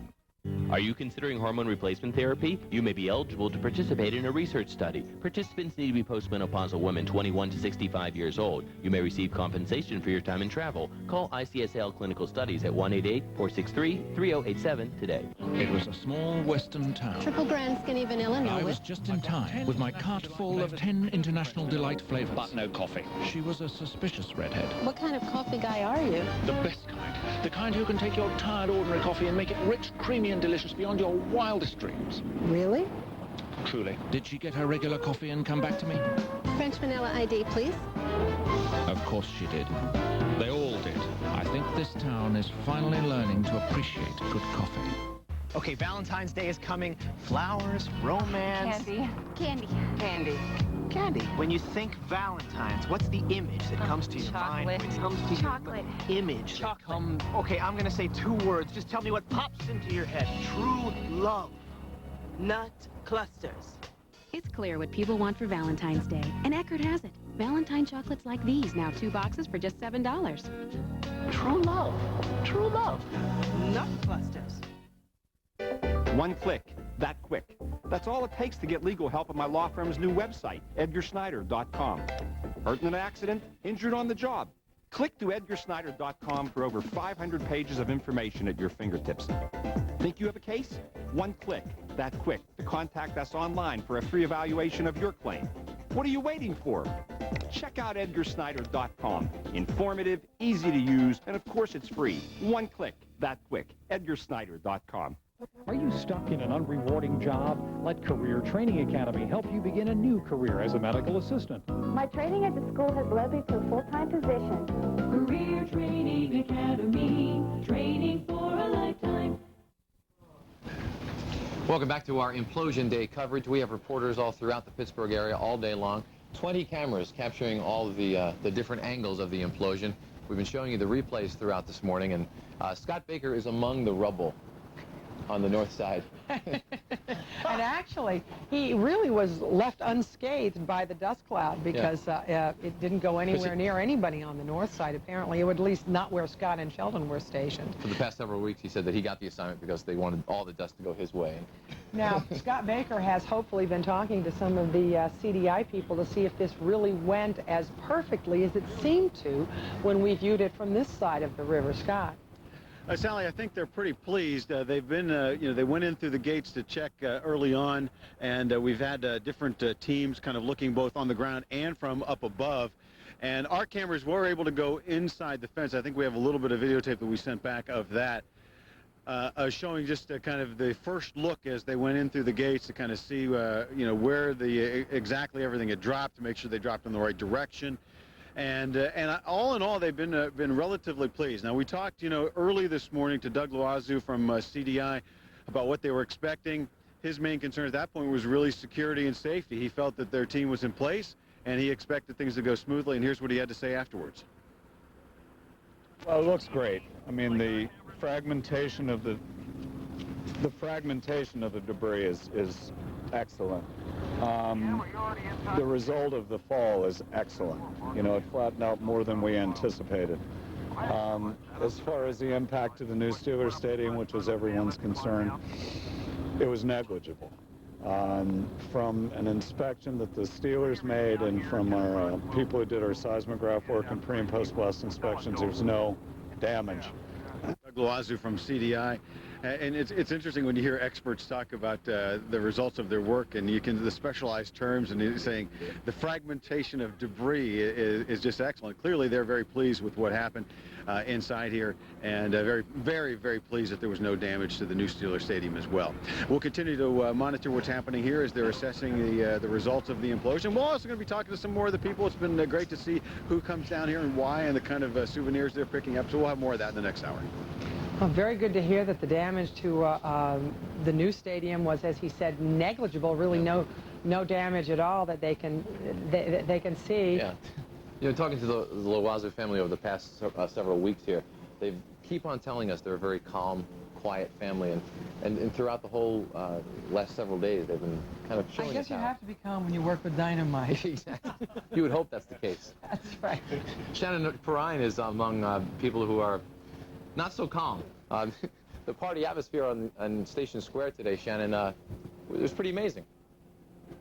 Are you considering hormone replacement therapy? You may be eligible to participate in a research study. Participants need to be postmenopausal women 21 to 65 years old. You may receive compensation for your time and travel. Call ICSL Clinical Studies at 188-463-3087 today.
It was a small western town.
Triple brand skinny vanilla, no
I was
whip.
just in time with my cart full of 10 International Delight flavors.
But no coffee.
She was a suspicious redhead.
What kind of coffee guy are you?
The best kind. The kind who can take your tired ordinary coffee and make it rich, creamy, and delicious beyond your wildest dreams.
Really?
Truly. Did she get her regular coffee and come back to me?
French vanilla ID, please.
Of course she did. They all did. I think this town is finally learning to appreciate good coffee.
Okay, Valentine's Day is coming. Flowers, romance...
Candy. Candy.
Candy. Candy. When you think Valentine's, what's the image that comes to your mind?
Chocolate.
When it comes to
Chocolate.
Your image. Chocolate. Okay, I'm gonna say 2 words. Just tell me what pops into your head. True love.
Nut clusters.
It's clear what people want for Valentine's Day, and Eckerd has it. Valentine chocolates like these, now 2 boxes for just $7.
True love. True love.
Nut clusters.
One click, that quick. That's all it takes to get legal help at my law firm's new website, EdgarSnyder.com. Hurt in an accident? Injured on the job? Click to EdgarSnyder.com for over 500 pages of information at your fingertips. Think you have a case? One click, that quick, to contact us online for a free evaluation of your claim. What are you waiting for? Check out EdgarSnyder.com. Informative, easy to use, and of course it's free. One click, that quick, EdgarSnyder.com.
Are you stuck in an unrewarding job? Let Career Training Academy help you begin a new career as a medical assistant.
My training at the school has led me to a full-time position.
Career Training Academy, training for a lifetime.
Welcome back to our Implosion Day coverage. We have reporters all throughout the Pittsburgh area all day long. 20 cameras capturing all of the different angles of the implosion. We've been showing you the replays throughout this morning, and Scott Baker is among the rubble on the north side.
And actually, he really was left unscathed by the dust cloud because it didn't go anywhere near anybody on the north side, apparently. It would at least not where Scott and Sheldon were stationed.
For the past several weeks, he said that he got the assignment because they wanted all the dust to go his way.
Now, Scott Baker has hopefully been talking to some of the CDI people to see if this really went as perfectly as it seemed to when we viewed it from this side of the river. Scott?
Sally, I think they're pretty pleased. They've been, they went in through the gates to check early on, and we've had different teams kind of looking both on the ground and from up above. And our cameras were able to go inside the fence. I think we have a little bit of videotape that we sent back of that, showing just kind of the first look as they went in through the gates to kind of see, where exactly everything had dropped, to make sure they dropped in the right direction. And all in all, they've been relatively pleased. Now, we talked, early this morning to Doug Loazu from CDI about what they were expecting. His main concern at that point was really security and safety. He felt that their team was in place, and he expected things to go smoothly. And here's what he had to say afterwards.
Well, it looks great. I mean, the fragmentation of the debris is excellent. The result of the fall is excellent. It flattened out more than we anticipated. As far as the impact to the new Steelers Stadium, which was everyone's concern, it was negligible. From an inspection that the Steelers made and from our people who did our seismograph work and pre- and post-blast inspections, there's no damage.
Doug Loazu from CDI. And it's interesting when you hear experts talk about the results of their work, and the specialized terms, and he's saying the fragmentation of debris is just excellent. Clearly, they're very pleased with what happened inside here, and very, very, very pleased that there was no damage to the new Steelers Stadium as well. We'll continue to monitor what's happening here as they're assessing the results of the implosion. We're also going to be talking to some more of the people. It's been great to see who comes down here and why, and the kind of souvenirs they're picking up. So we'll have more of that in the next hour.
Well, very good to hear that the damage to the new stadium was, as he said, negligible. Really, no damage at all that they can see.
Yeah. You know, talking to the Loazo family over the past several weeks here, they keep on telling us they're a very calm, quiet family, and throughout the whole last several days, they've been kind of showing us
I guess you
how.
have to be calm when you work with dynamite.
Exactly. You would hope that's the case.
That's right.
Shannon Perrine is among people who are not so calm. The party atmosphere on Station Square today, Shannon, it was pretty amazing.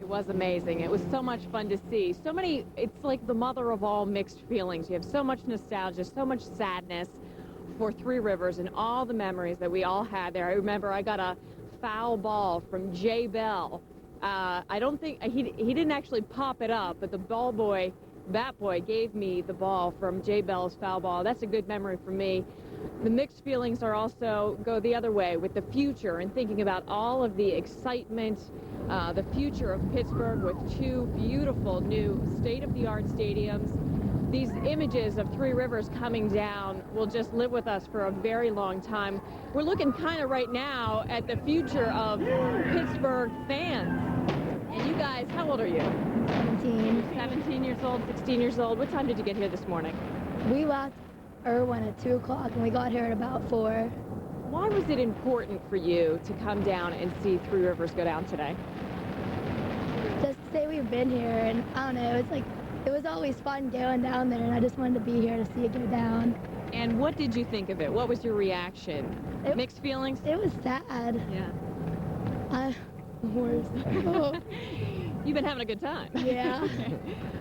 It was amazing. It was so much fun to see. So many, it's like the mother of all mixed feelings. You have so much nostalgia, so much sadness for Three Rivers and all the memories that we all had there. I remember I got a foul ball from Jay Bell. I don't think, he didn't actually pop it up, but the bat boy gave me the ball from Jay Bell's foul ball. That's a good memory for me. The mixed feelings are also go the other way with the future and thinking about all of the excitement, the future of Pittsburgh with two beautiful new state-of-the-art stadiums. These images of Three Rivers coming down will just live with us for a very long time. We're looking kind of right now at the future of Pittsburgh fans. And you guys, how old are you?
17.
17 years old, 16 years old. What time did you get here this morning?
We left Irwin at 2 o'clock and we got here at about 4.
Why was it important for you to come down and see Three Rivers go down today?
Just to say we've been here, and I don't know, it's like, it was always fun going down there, and I just wanted to be here to see it go down.
And what did you think of it? What was your reaction? Mixed feelings?
It was sad.
Yeah.
Worse.
You've been having a good time.
Yeah.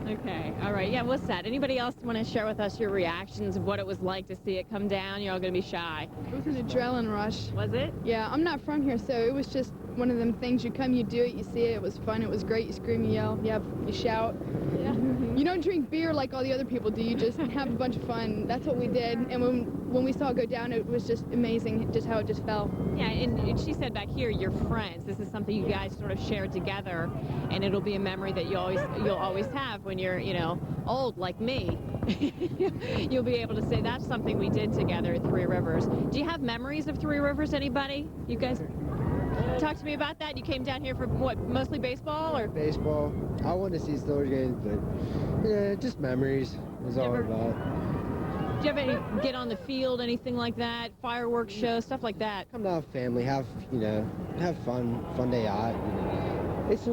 Okay. All right. Yeah, what's that? Anybody else want to share with us your reactions of what it was like to see it come down? You're all going to be shy.
It was an adrenaline rush.
Was it?
Yeah, I'm not from here, so it was just one of them things. You come, you do it, you see it. It was fun. It was great. You scream, you yell, you shout.
Yeah.
You don't drink beer like all the other people do. You just have a bunch of fun. That's what we did. And when we saw it go down, it was just amazing just how it just fell.
Yeah, and she said back here, you're friends. This is something you guys sort of shared together, and it'll be a memory that you'll always have when you're, old like me. You'll be able to say that's something we did together at Three Rivers. Do you have memories of Three Rivers, anybody? You guys talk to me about that. You came down here for what, mostly baseball or?
Baseball. I wanted to see Steelers games, but yeah, just memories is all about.
Do you ever get on the field, anything like that? Fireworks shows, stuff like that?
Come down with family, have fun day out. It's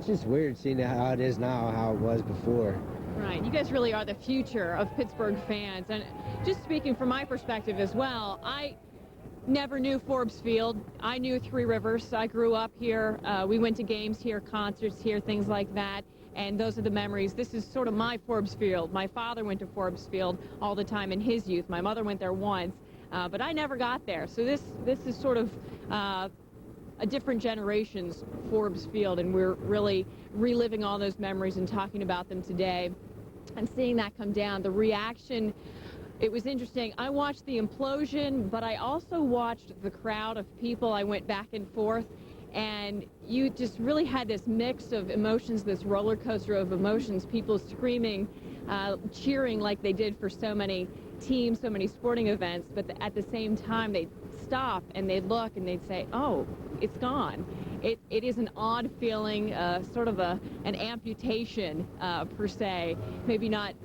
just weird seeing how it is now, how it was before.
Right. You guys really are the future of Pittsburgh fans. And just speaking from my perspective as well, I never knew Forbes Field. I knew Three Rivers. I grew up here. We went to games here, concerts here, things like that. And those are the memories. This is sort of my Forbes Field. My father went to Forbes Field all the time in his youth. My mother went there once, but I never got there. So this is sort of a different generation's Forbes Field, and we're really reliving all those memories and talking about them today and seeing that come down. The reaction, it was interesting. I watched the implosion, but I also watched the crowd of people. I went back and forth, and you just really had this mix of emotions, this roller coaster of emotions, people screaming, cheering like they did for so many teams, so many sporting events, but at the same time they'd stop and they'd look and they'd say, oh, it's gone. It is an odd feeling, sort of an amputation per se, maybe not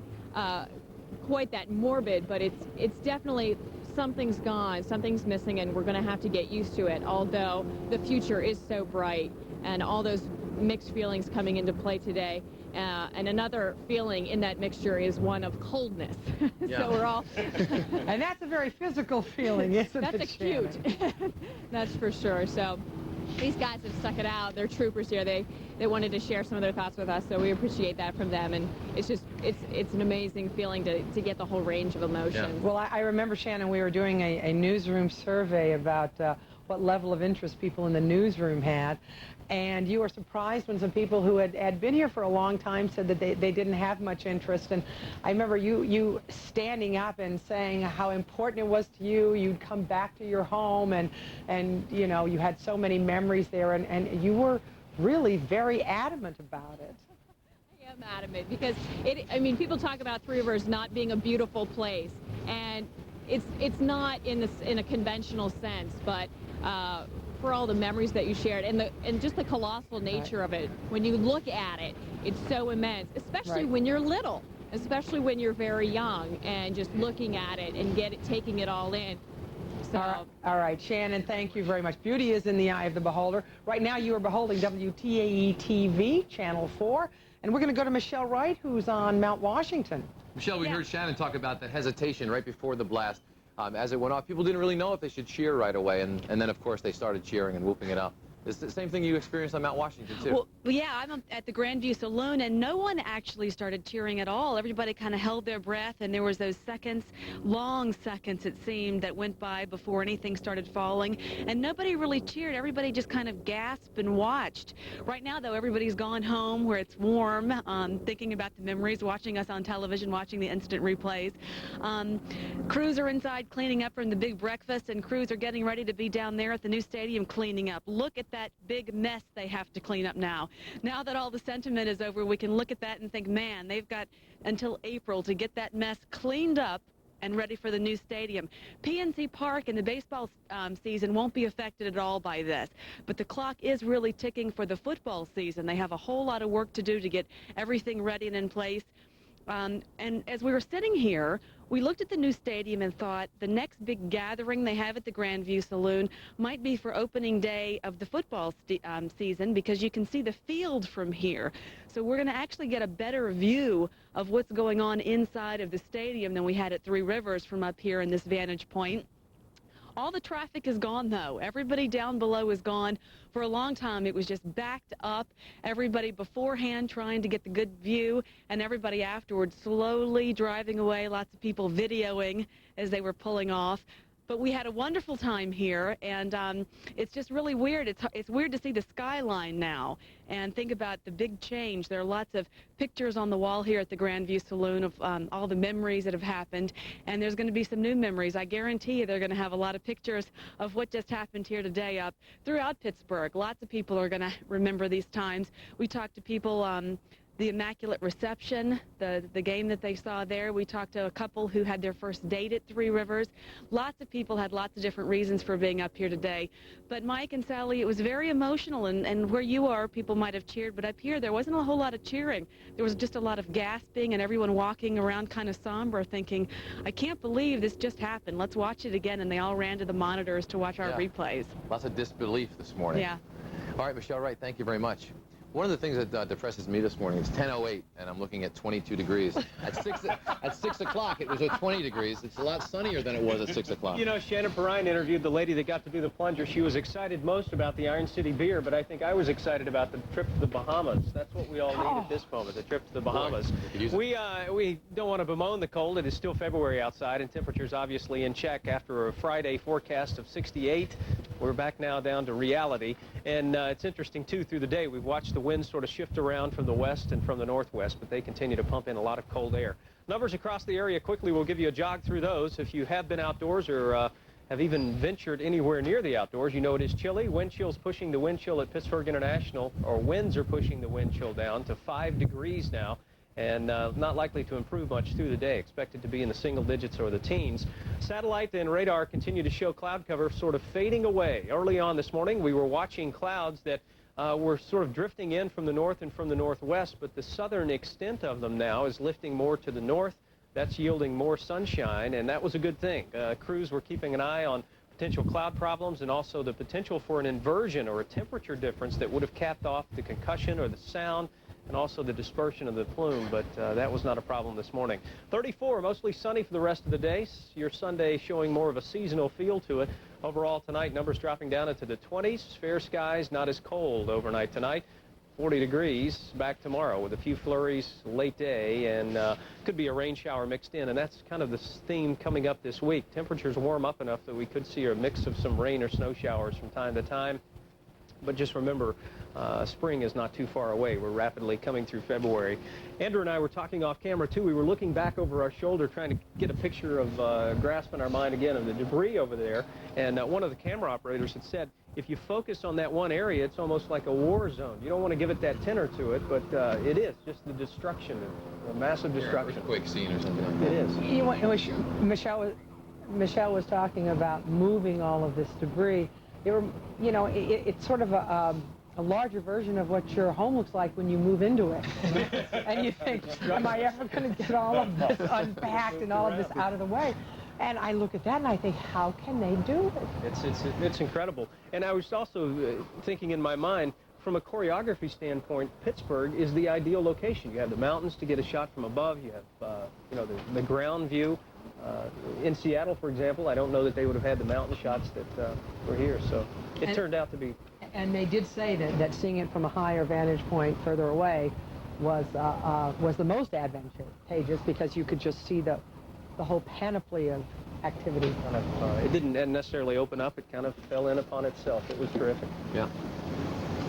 quite that morbid, but it's definitely something's gone, something's missing, and we're going to have to get used to it, although the future is so bright and all those mixed feelings coming into play today. And another feeling in that mixture is one of coldness.
Yeah.
So we're all...
And that's a very physical feeling, isn't it?
That's acute. That's for sure. So these guys have stuck it out. They're troopers here. They wanted to share some of their thoughts with us, so we appreciate that from them. And it's just, it's an amazing feeling to get the whole range of emotions.
Yeah. Well, I remember, Shannon, we were doing a newsroom survey about what level of interest people in the newsroom had. And you were surprised when some people who had been here for a long time said that they didn't have much interest. And I remember you standing up and saying how important it was to you. You'd come back to your home, and you had so many memories there, and you were really very adamant about it.
I am adamant because people talk about Three Rivers not being a beautiful place, and it's not in a conventional sense, but for all the memories that you shared and just the colossal nature of it. When you look at it, it's so immense, especially when you're little, especially when you're very young, and just looking at it and taking it all in. So.
All right, Shannon, thank you very much. Beauty is in the eye of the beholder. Right now you are beholding WTAE TV, Channel 4, and we're going to go to Michelle Wright, who's on Mount Washington.
Michelle, we heard Shannon talk about the hesitation right before the blast. As it went off, people didn't really know if they should cheer right away, and then, of course, they started cheering and whooping it up. It's the same thing you experienced on Mount Washington, too.
Well, yeah, I'm at the Grandview Saloon, and no one actually started cheering at all. Everybody kind of held their breath, and there was those seconds, long seconds, it seemed, that went by before anything started falling, and nobody really cheered. Everybody just kind of gasped and watched. Right now, though, everybody's gone home where it's warm, thinking about the memories, watching us on television, watching the instant replays. Crews are inside cleaning up from the big breakfast, and crews are getting ready to be down there at the new stadium cleaning up. Look at that big mess they have to clean up now. Now that all the sentiment is over, we can look at that and think, man, they've got until April to get that mess cleaned up and ready for the new stadium. PNC Park and the baseball season won't be affected at all by this, but the clock is really ticking for the football season. They have a whole lot of work to do to get everything ready and in place. And as we were sitting here, we looked at the new stadium and thought the next big gathering they have at the Grandview Saloon might be for opening day of the football season, because you can see the field from here. So we're going to actually get a better view of what's going on inside of the stadium than we had at Three Rivers from up here in this vantage point. All the traffic is gone, though. Everybody down below is gone. For a long time, it was just backed up. Everybody beforehand trying to get the good view, and everybody afterwards slowly driving away, lots of people videoing as they were pulling off. But we had a wonderful time here, and it's just really weird. It's weird to see the skyline now and think about the big change. There are lots of pictures on the wall here at the Grandview Saloon of all the memories that have happened, and there's going to be some new memories. I guarantee you they're going to have a lot of pictures of what just happened here today up throughout Pittsburgh. Lots of people are going to remember these times. We talked to people, the Immaculate Reception, the game that they saw there. We talked to a couple who had their first date at Three Rivers. Lots of people had lots of different reasons for being up here today. But Mike and Sally, it was very emotional, and where you are, people might have cheered, but up here there wasn't a whole lot of cheering. There was just a lot of gasping and everyone walking around kind of somber thinking, I can't believe this just happened. Let's watch it again, and they all ran to the monitors to watch our replays.
Lots of disbelief this morning.
Yeah.
All right, Michelle Wright, thank you very much. One of the things that depresses me this morning is 10:08, and I'm looking at 22 degrees. At 6 o'clock, it was at 20 degrees. It's a lot sunnier than it was at 6 o'clock.
You know, Shannon Perrine interviewed the lady that got to do the plunger. She was excited most about the Iron City beer, but I think I was excited about the trip to the Bahamas. That's what we all need at this moment, the trip to the Bahamas. We don't want to bemoan the cold. It is still February outside, and temperatures obviously in check after a Friday forecast of 68. We're back now down to reality, and it's interesting, too, through the day. We've watched the winds sort of shift around from the west and from the northwest, but they continue to pump in a lot of cold air. Numbers across the area quickly. We'll give you a jog through those. If you have been outdoors or have even ventured anywhere near the outdoors, you know it is chilly. Wind chill's pushing the wind chill at Pittsburgh International, or winds are pushing the wind chill down to 5 degrees now, and not likely to improve much through the day. Expected to be in the single digits or the teens. Satellite and radar continue to show cloud cover sort of fading away. Early on this morning, we were watching clouds that were sort of drifting in from the north and from the northwest, but the southern extent of them now is lifting more to the north. That's yielding more sunshine, and that was a good thing. Crews were keeping an eye on potential cloud problems and also the potential for an inversion or a temperature difference that would have capped off the concussion or the sound and also the dispersion of the plume, but that was not a problem this morning. 34, mostly sunny for the rest of the day. Your Sunday showing more of a seasonal feel to it. Overall tonight, numbers dropping down into the 20s. Fair skies, not as cold overnight tonight. 40 degrees back tomorrow with a few flurries late day, and could be a rain shower mixed in, and that's kind of the theme coming up this week. Temperatures warm up enough that we could see a mix of some rain or snow showers from time to time. But just remember, spring is not too far away. We're rapidly coming through February. Andrew and I were talking off camera, too. We were looking back over our shoulder trying to get a picture of, grasp in our mind again, of the debris over there. And one of the camera operators had said, if you focus on that one area, it's almost like a war zone. You don't want to give it that tenor to it, but it is just the destruction, a massive destruction.
Earthquake scene or something like that.
It is. Michelle, Michelle was talking about moving all of this debris, it's sort of a larger version of what your home looks like when you move into it. And you think, am I ever going to get all of this unpacked and all of this out of the way? And I look at that and I think, how can they do it?
It's incredible. And I was also thinking in my mind, from a choreography standpoint, Pittsburgh is the ideal location. You have the mountains to get a shot from above. You have, the ground view. In Seattle, for example, I don't know that they would have had the mountain shots that were here. So it turned out to be.
And they did say that seeing it from a higher vantage point further away was the most advantageous, because you could just see the whole panoply of activity.
It didn't necessarily open up. It kind of fell in upon itself. It was terrific.
Yeah.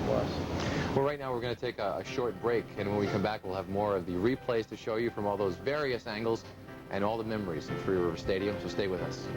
Was. Well, right now we're going to take a short break, and when we come back, we'll have more of the replays to show you from all those various angles and all the memories in Three Rivers Stadium, so stay with us.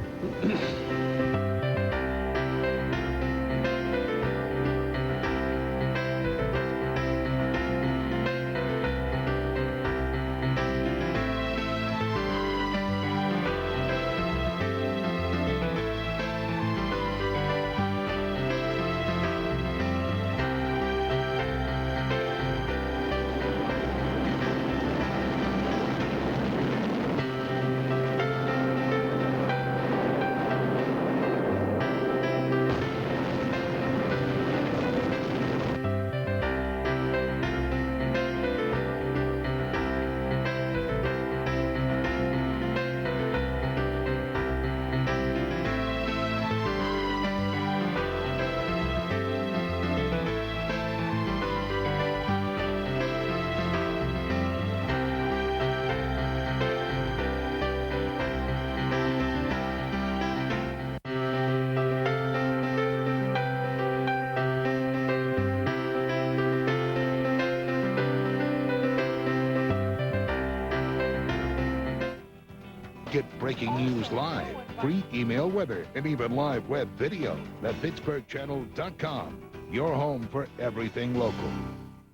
Get breaking news live, free email weather, and even live web video at PittsburghChannel.com. Your home for everything local.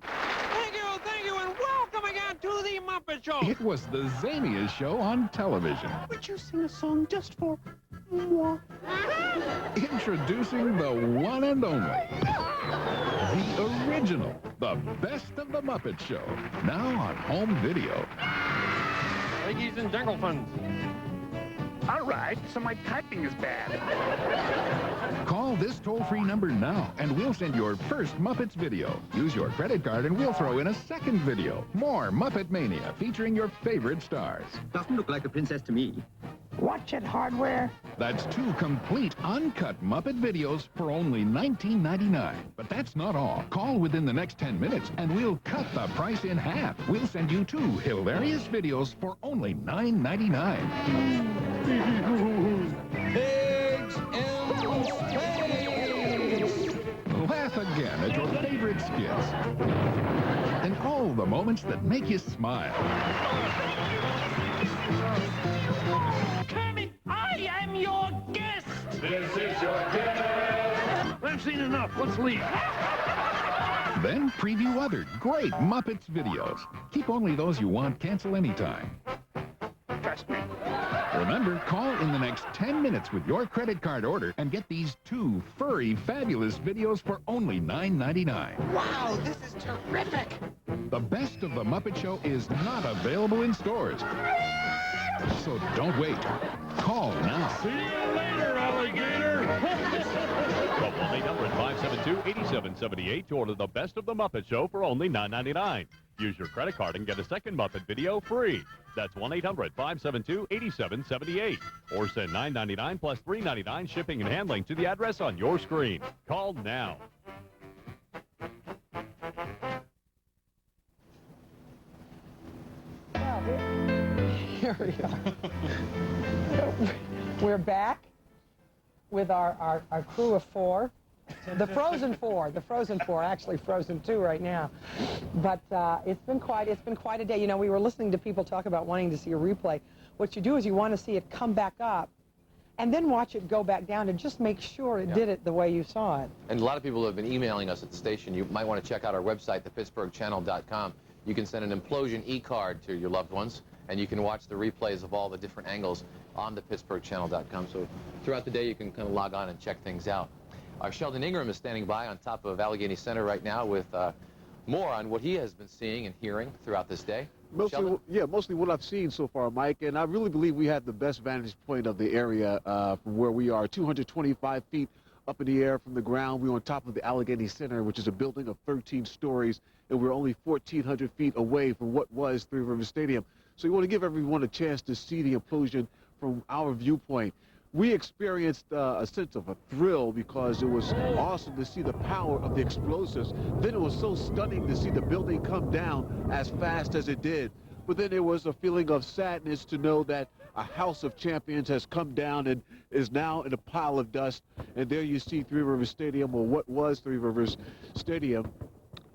Thank you, and welcome again to the Muppet Show.
It was the zaniest show on television.
Would you sing a song just for moi?
Introducing the one and only, the original, the best of the Muppet Show, now on home video.
Piggies and Dinglefuns.
All right, so my typing is bad.
Call this toll-free number now, and we'll send your first Muppets video. Use your credit card, and we'll throw in a second video. More Muppet Mania, featuring your favorite stars.
Doesn't look like a princess to me. Watch it, hardware.
That's 2 complete, uncut Muppet videos for only $19.99. But that's not all. Call within the next 10 minutes, and we'll cut the price in half. We'll send you 2 hilarious videos for only $9.99.
Pigs in space!
Laugh again at your favorite skits. And all the moments that make you smile.
Kermit, I am your guest!
This is your guest!
I've seen enough. Let's leave.
Then preview other great Muppets videos. Keep only those you want. Cancel anytime.
Trust me.
Remember, call in the next 10 minutes with your credit card order and get these 2 furry, fabulous videos for only $9.99.
Wow, this is terrific.
The best of the Muppet Show is not available in stores. So don't wait. Call now.
See you later, alligator!
Call 1-800-572-8778 to order the best of the Muppet Show for only $9.99. Use your credit card and get a second Muppet video free. That's 1-800-572-8778. Or send $9.99 plus $3.99 shipping and handling to the address on your screen. Call now.
Here we are. We're back with our crew of 4. The Frozen 4, actually Frozen 2 right now. But it's been quite a day. You know, we were listening to people talk about wanting to see a replay. What you do is you want to see it come back up and then watch it go back down to just make sure it did it the way you saw it.
And a lot of people have been emailing us at the station. You might want to check out our website, thepittsburghchannel.com. You can send an Implosion e-card to your loved ones, and you can watch the replays of all the different angles on the PittsburghChannel.com. So throughout the day, you can kind of log on and check things out. Sheldon Ingram is standing by on top of Allegheny Center right now with more on what he has been seeing and hearing throughout this day.
Mostly what I've seen so far, Mike, and I really believe we have the best vantage point of the area from where we are, 225 feet up in the air from the ground. We're on top of the Allegheny Center, which is a building of 13 stories, and we're only 1,400 feet away from what was Three Rivers Stadium. So we want to give everyone a chance to see the implosion from our viewpoint. We experienced a sense of a thrill because it was awesome to see the power of the explosives. Then it was so stunning to see the building come down as fast as it did. But then there was a feeling of sadness to know that a house of champions has come down and is now in a pile of dust. And there you see Three Rivers Stadium, or what was Three Rivers Stadium,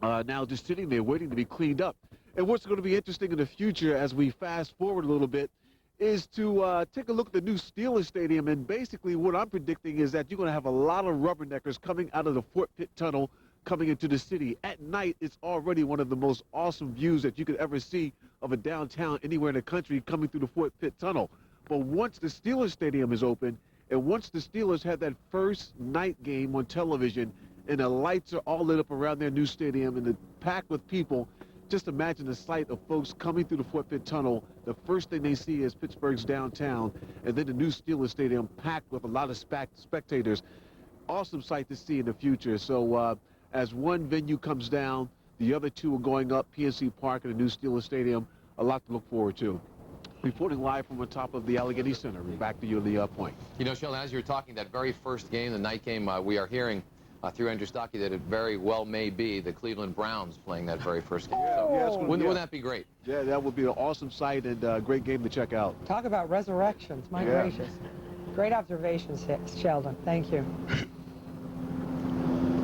now just sitting there waiting to be cleaned up. And what's going to be interesting in the future as we fast forward a little bit is to take a look at the new Steelers Stadium. And basically what I'm predicting is that you're going to have a lot of rubberneckers coming out of the Fort Pitt Tunnel coming into the city. At night, it's already one of the most awesome views that you could ever see of a downtown anywhere in the country coming through the Fort Pitt Tunnel. But once the Steelers Stadium is open, and once the Steelers have that first night game on television, and the lights are all lit up around their new stadium, and it's packed with people, just imagine the sight of folks coming through the Fort Pitt Tunnel. The first thing they see is Pittsburgh's downtown, and then the new Steelers Stadium packed with a lot of spectators. Awesome sight to see in the future. So as one venue comes down, the other two are going up, PNC Park and the new Steelers Stadium. A lot to look forward to. Reporting live from the top of the Allegheny Center. Back to you on the point.
You know, Sheldon, as you were talking, that very first game, the night game, we are hearing through Andrew Stockey that it very well may be the Cleveland Browns playing that very first game. So wouldn't that be great?
Yeah, that would be an awesome sight and a great game to check out.
Talk about resurrections, my gracious. Great observations, Sheldon. Thank you.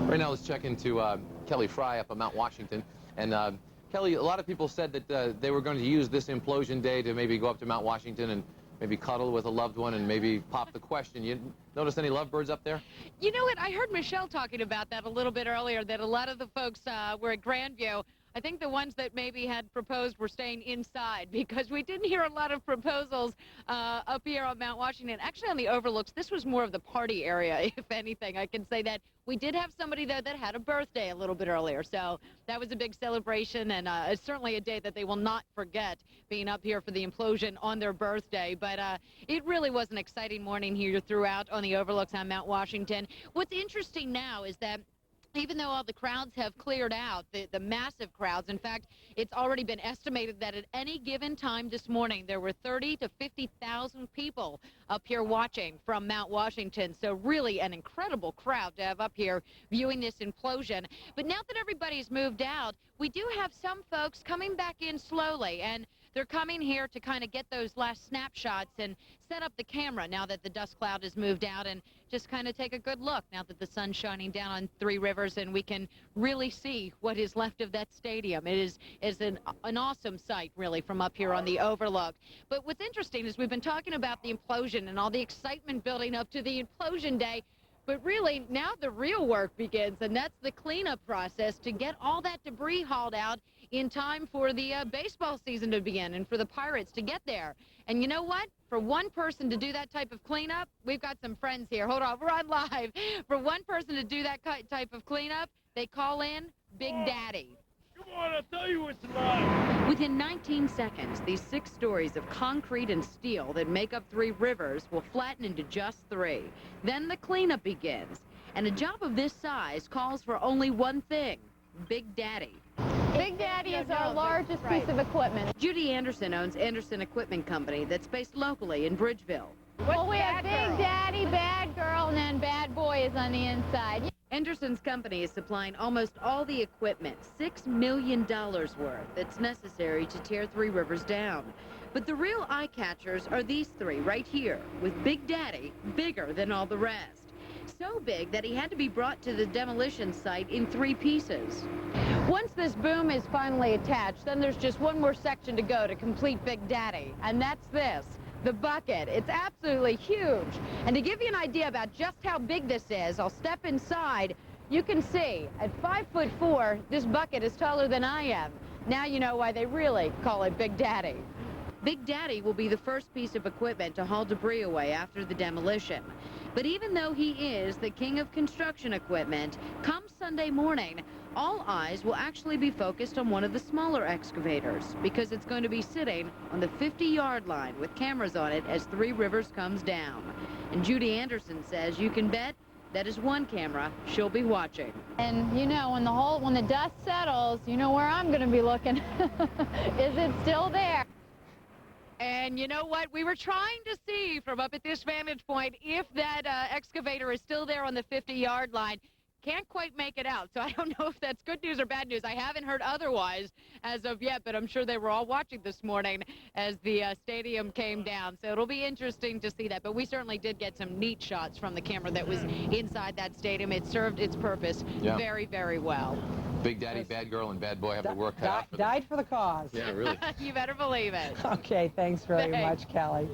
Right now, let's check into Kelly Fry up at Mount Washington. And Kelly, a lot of people said that they were going to use this implosion day to maybe go up to Mount Washington and maybe cuddle with a loved one and maybe pop the question. You notice any lovebirds up there?
You know what? I heard Michelle talking about that a little bit earlier, that a lot of the folks were at Grandview. I think the ones that maybe had proposed were staying inside, because we didn't hear a lot of proposals up here on Mount Washington. Actually, on the overlooks, this was more of the party area, if anything. I can say that. We did have somebody, though, that had a birthday a little bit earlier, so that was a big celebration, and it's certainly a day that they will not forget, being up here for the implosion on their birthday. But it really was an exciting morning here throughout on the overlooks on Mount Washington. What's interesting now is that even though all the crowds have cleared out, the massive crowds, in fact, it's already been estimated that at any given time this morning, there were 30,000 to 50,000 people up here watching from Mount Washington. So really an incredible crowd to have up here viewing this implosion. But now that everybody's moved out, we do have some folks coming back in slowly, and they're coming here to kind of get those last snapshots and set up the camera now that the dust cloud has moved out, and just kind of take a good look now that the sun's shining down on Three Rivers and we can really see what is left of that stadium. It is an awesome sight, really, from up here on the overlook. But what's interesting is we've been talking about the implosion and all the excitement building up to the implosion day. But really, now the real work begins, and that's the cleanup process to get all that debris hauled out in time for the baseball season to begin and for the Pirates to get there. And you know what? For one person to do that type of cleanup, we've got some friends here. Hold on, we're on live. For one person to do that type of cleanup, they call in Big Daddy.
Come on, I'll tell you it's alive.
Within 19 seconds, these 6 stories of concrete and steel that make up Three Rivers will flatten into just 3. Then the cleanup begins. And a job of this size calls for only one thing: Big Daddy.
Big Daddy is our largest piece of equipment.
Judy Anderson owns Anderson Equipment Company that's based locally in Bridgeville.
Well, we have Big Daddy, Bad Girl, and then Bad Boy is on the inside.
Anderson's company is supplying almost all the equipment, $6 million worth, that's necessary to tear Three Rivers down. But the real eye catchers are these 3 right here, with Big Daddy bigger than all the rest. So big that he had to be brought to the demolition site in 3 pieces.
Once this boom is finally attached, then there's just one more section to go to complete Big Daddy, and that's this. The bucket. It's absolutely huge. And to give you an idea about just how big this is, I'll step inside. You can see at 5'4", this bucket is taller than I am. Now you know why they really call it Big Daddy. Big Daddy will be the first piece of equipment to haul debris away after the demolition. But even though he is the king of construction equipment, come Sunday morning, all eyes will actually be focused on one of the smaller excavators because it's going to be sitting on the 50-yard line with cameras on it as Three Rivers comes down. And Judy Anderson says you can bet that is one camera she'll be watching.
And you know, when the dust settles, you know where I'm going to be looking. Is it still there?
And you know what? We were trying to see from up at this vantage point if that excavator is still there on the 50-yard line. Can't quite make it out, so I don't know if that's good news or bad news. I haven't heard otherwise as of yet, but I'm sure they were all watching this morning as the stadium came down. So it'll be interesting to see that. But we certainly did get some neat shots from the camera that was inside that stadium. It served its purpose very, very well.
Big Daddy, Bad Girl, and Bad Boy have the work cut out for them.
Died for the cause.
Yeah, really.
You better believe it.
Okay, thanks very much, Kelly.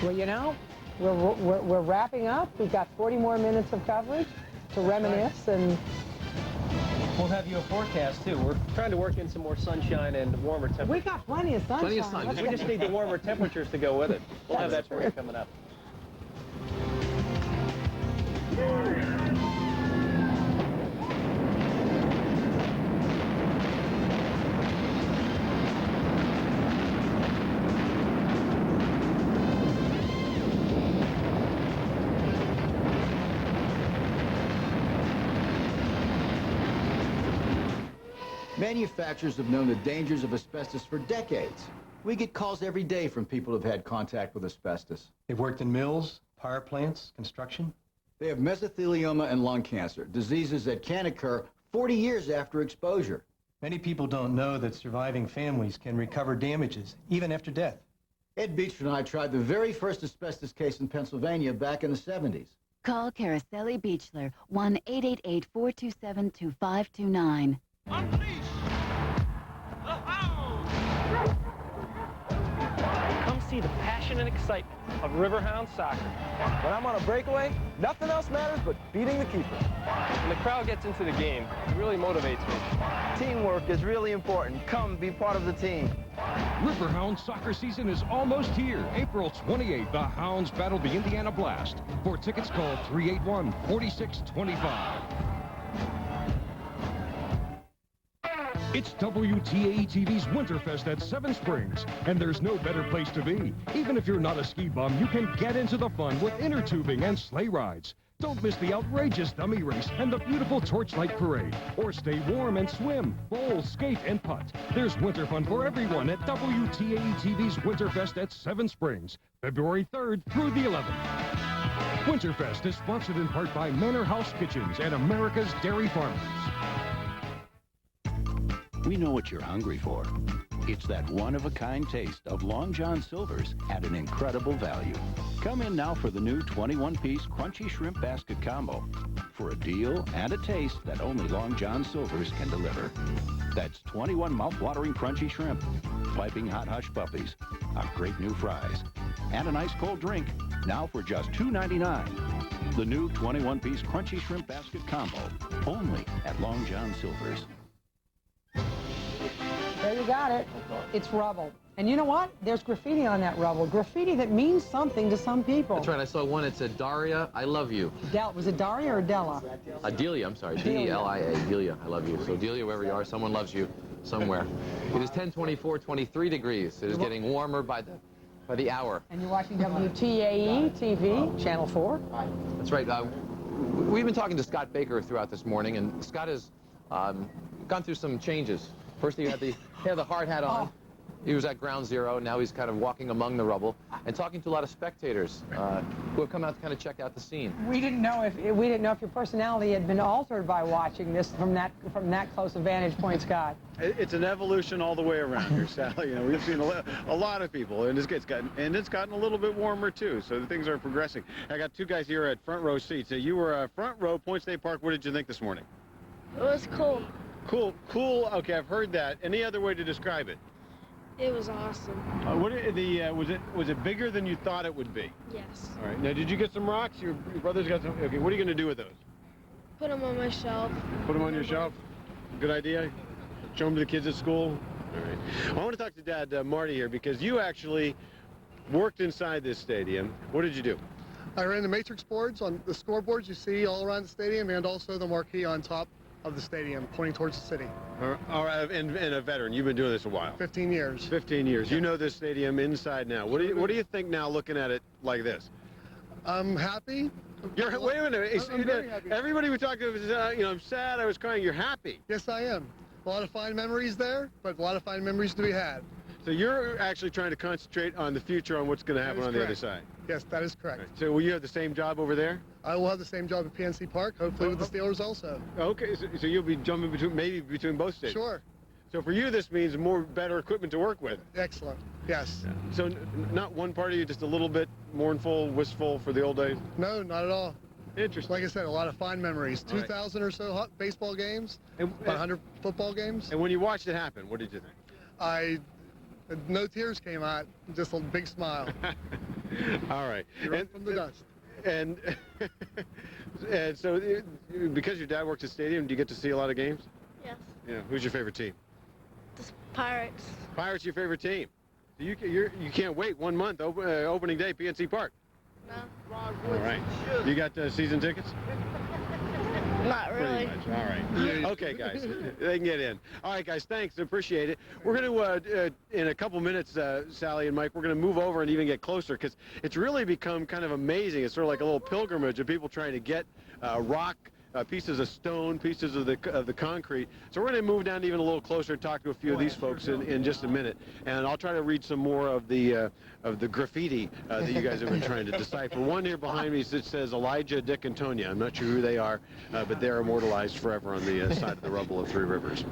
Well, you know, we're wrapping up. We've got 40 more minutes of coverage to reminisce, and
we'll have you a forecast too. We're trying to work in some more sunshine and warmer temperatures.
We got plenty of sunshine.
Plenty of sun.
We just need the warmer temperatures to go with it. We'll have that for you coming up.
Manufacturers have known the dangers of asbestos for decades. We get calls every day from people who've had contact with asbestos.
They've worked in mills, power plants, construction.
They have mesothelioma and lung cancer, diseases that can occur 40 years after exposure.
Many people don't know that surviving families can recover damages, even after death.
Ed Beechler and I tried the very first asbestos case in Pennsylvania back in the 70s.
Call Caroselli Beechler, 1-888-427-2529.
Come see the passion and excitement of Riverhound soccer. When I'm on a breakaway, nothing else matters but beating the keeper. When the crowd gets into the game, it really motivates me.
Teamwork is really important. Come be part of the team.
Riverhound soccer season is almost here. April 28th, the Hounds battle the Indiana Blast. For tickets, call 381-4625. It's WTAE-TV's Winterfest at Seven Springs, and there's no better place to be. Even if you're not a ski bum, you can get into the fun with inner tubing and sleigh rides. Don't miss the outrageous dummy race and the beautiful torchlight parade. Or stay warm and swim, bowl, skate, and putt. There's winter fun for everyone at WTAE-TV's Winterfest at Seven Springs, February 3rd through the 11th. Winterfest is sponsored in part by Manor House Kitchens and America's Dairy Farmers.
We know what you're hungry for. It's that one-of-a-kind taste of Long John Silver's at an incredible value. Come in now for the new 21-piece Crunchy Shrimp Basket Combo for a deal and a taste that only Long John Silver's can deliver. That's 21 mouth-watering crunchy shrimp, piping hot hush puppies, our great new fries, and a nice cold drink, now for just $2.99. The new 21-piece Crunchy Shrimp Basket Combo, only at Long John Silver's.
There you got it. It's rubble. And you know what? There's graffiti on that rubble. Graffiti that means something to some people.
That's right. I saw one. It said, Daria, I love you.
Was it Daria or Della?
Delia, I'm sorry. D-E-L-I-A. Delia, I love you. So Delia, wherever you are, someone loves you somewhere. It is 10:24, 23 degrees. It is getting warmer by the hour.
And you're watching WTAE TV, Channel 4.
That's right. We've been talking to Scott Baker throughout this morning, and Scott has gone through some changes. First, he had the hard hat on. He was at ground zero. Now he's kind of walking among the rubble and talking to a lot of spectators who have come out to kind of check out the scene.
We didn't know if your personality had been altered by watching this from that close a vantage point, Scott.
It's an evolution all the way around here, Sally. You know, we've seen a lot of people, and it's gotten a little bit warmer too. So things are progressing. I got two guys here at front row seats. You were front row, Point State Park. What did you think this morning?
It was cool.
Cool. Okay, I've heard that. Any other way to describe it?
It was awesome.
Was it bigger than you thought it would be?
Yes.
All right. Now, did you get some rocks? Your brother's got some. Okay. What are you going to do with those?
Put them on my shelf.
Put them on your shelf. Good idea. Show them to the kids at school. All right. Well, I want to talk to Dad Marty here because you actually worked inside this stadium. What did you do?
I ran the matrix boards on the scoreboards you see all around the stadium and also the marquee on top of the stadium pointing towards the city.
All right, and a veteran. You've been doing this a while.
15 years.
15 years. You know this stadium inside now. What do you think now looking at it like this?
I'm happy.
Wait a minute.
I'm very happy.
Everybody we talk to is, I'm sad, I was crying. You're happy.
Yes, I am. A lot of fine memories there, but a lot of fine memories to be had.
So you're actually trying to concentrate on the future, on what's going to happen on the other side.
Yes, that is correct.
Right. So will you have the same job over there?
I will have the same job at PNC Park, hopefully with the Steelers also.
Okay, so you'll be jumping between both stadiums.
Sure.
So for you, this means better equipment to work with.
Excellent. Yes.
Yeah. So not one part of you just a little bit mournful, wistful for the old days?
No, not at all.
Interesting.
Like I said, a lot of fine memories. 2,000 or so baseball games, about 100 football games.
And when you watched it happen, what did you think?
No tears came out, just a big smile.
All right.
You're from the dust.
And so, because your dad works at stadium, do you get to see a lot of games?
Yes.
Yeah. Who's your favorite team?
The Pirates.
Pirates your favorite team. You can't wait 1 month, opening day, PNC Park.
No.
All right. You got season tickets?
Not really.
Pretty much. All right. Okay, guys. They can get in. All right, guys. Thanks. Appreciate it. We're going to, in a couple minutes, Sally and Mike, we're going to move over and even get closer because it's really become kind of amazing. It's sort of like a little pilgrimage of people trying to get rock, pieces of stone, pieces of the concrete. So we're going to move down even a little closer and talk to a few of these folks in just a minute. And I'll try to read some more of the graffiti that you guys have been trying to decipher. One here behind me that says Elijah, Dick, and Tonya. I'm not sure who they are, but they're immortalized forever on the side of the rubble of Three Rivers.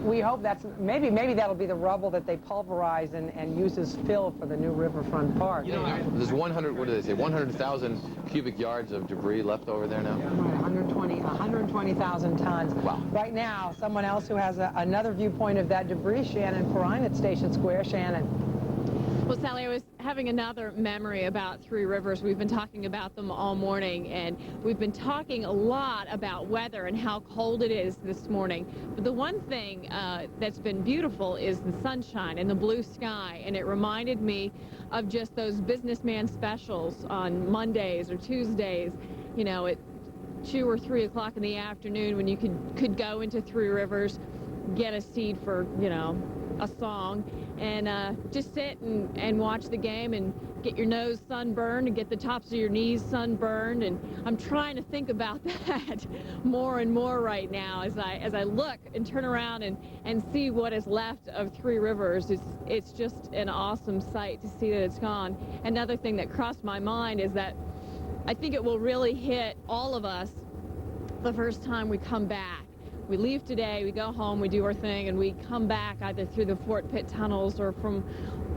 We hope that's maybe that'll be the rubble that they pulverize and use as fill for the new Riverfront Park.
You know, there's 100. What do they say? 100,000 cubic yards of debris left over there now.
120,000 tons.
Wow.
Right now, someone else who has another viewpoint of that debris, Shannon Perrine at Station Square. Shannon.
Well, Sally, I was having another memory about Three Rivers. We've been talking about them all morning, and we've been talking a lot about weather and how cold it is this morning. But the one thing that's been beautiful is the sunshine and the blue sky, and it reminded me of just those businessman specials on Mondays or Tuesdays, you know, at 2 or 3 o'clock in the afternoon when you could go into Three Rivers, get a seat for, you know, a song, and just sit and watch the game and get your nose sunburned and get the tops of your knees sunburned. And I'm trying to think about that more and more right now as I look and turn around and see what is left of Three Rivers. It's just an awesome sight to see that it's gone. Another thing that crossed my mind is that I think it will really hit all of us the first time we come back. We leave today, we go home, we do our thing, and we come back either through the Fort Pitt tunnels or from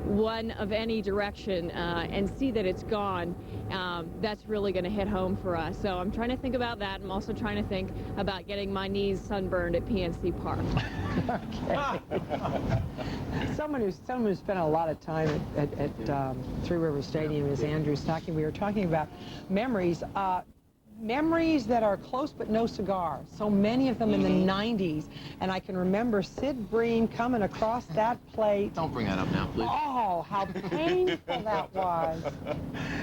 one of any direction and see that it's gone. That's really going to hit home for us. So I'm trying to think about that. I'm also trying to think about getting my knees sunburned at PNC Park.
Okay. Someone who spent a lot of time at Three Rivers Stadium is Andrew Stocking. We were talking about memories. Memories that are close but no cigar. So many of them in the 90s. And I can remember Sid Breen coming across that plate.
Don't bring that up now, please.
Oh, how painful that was.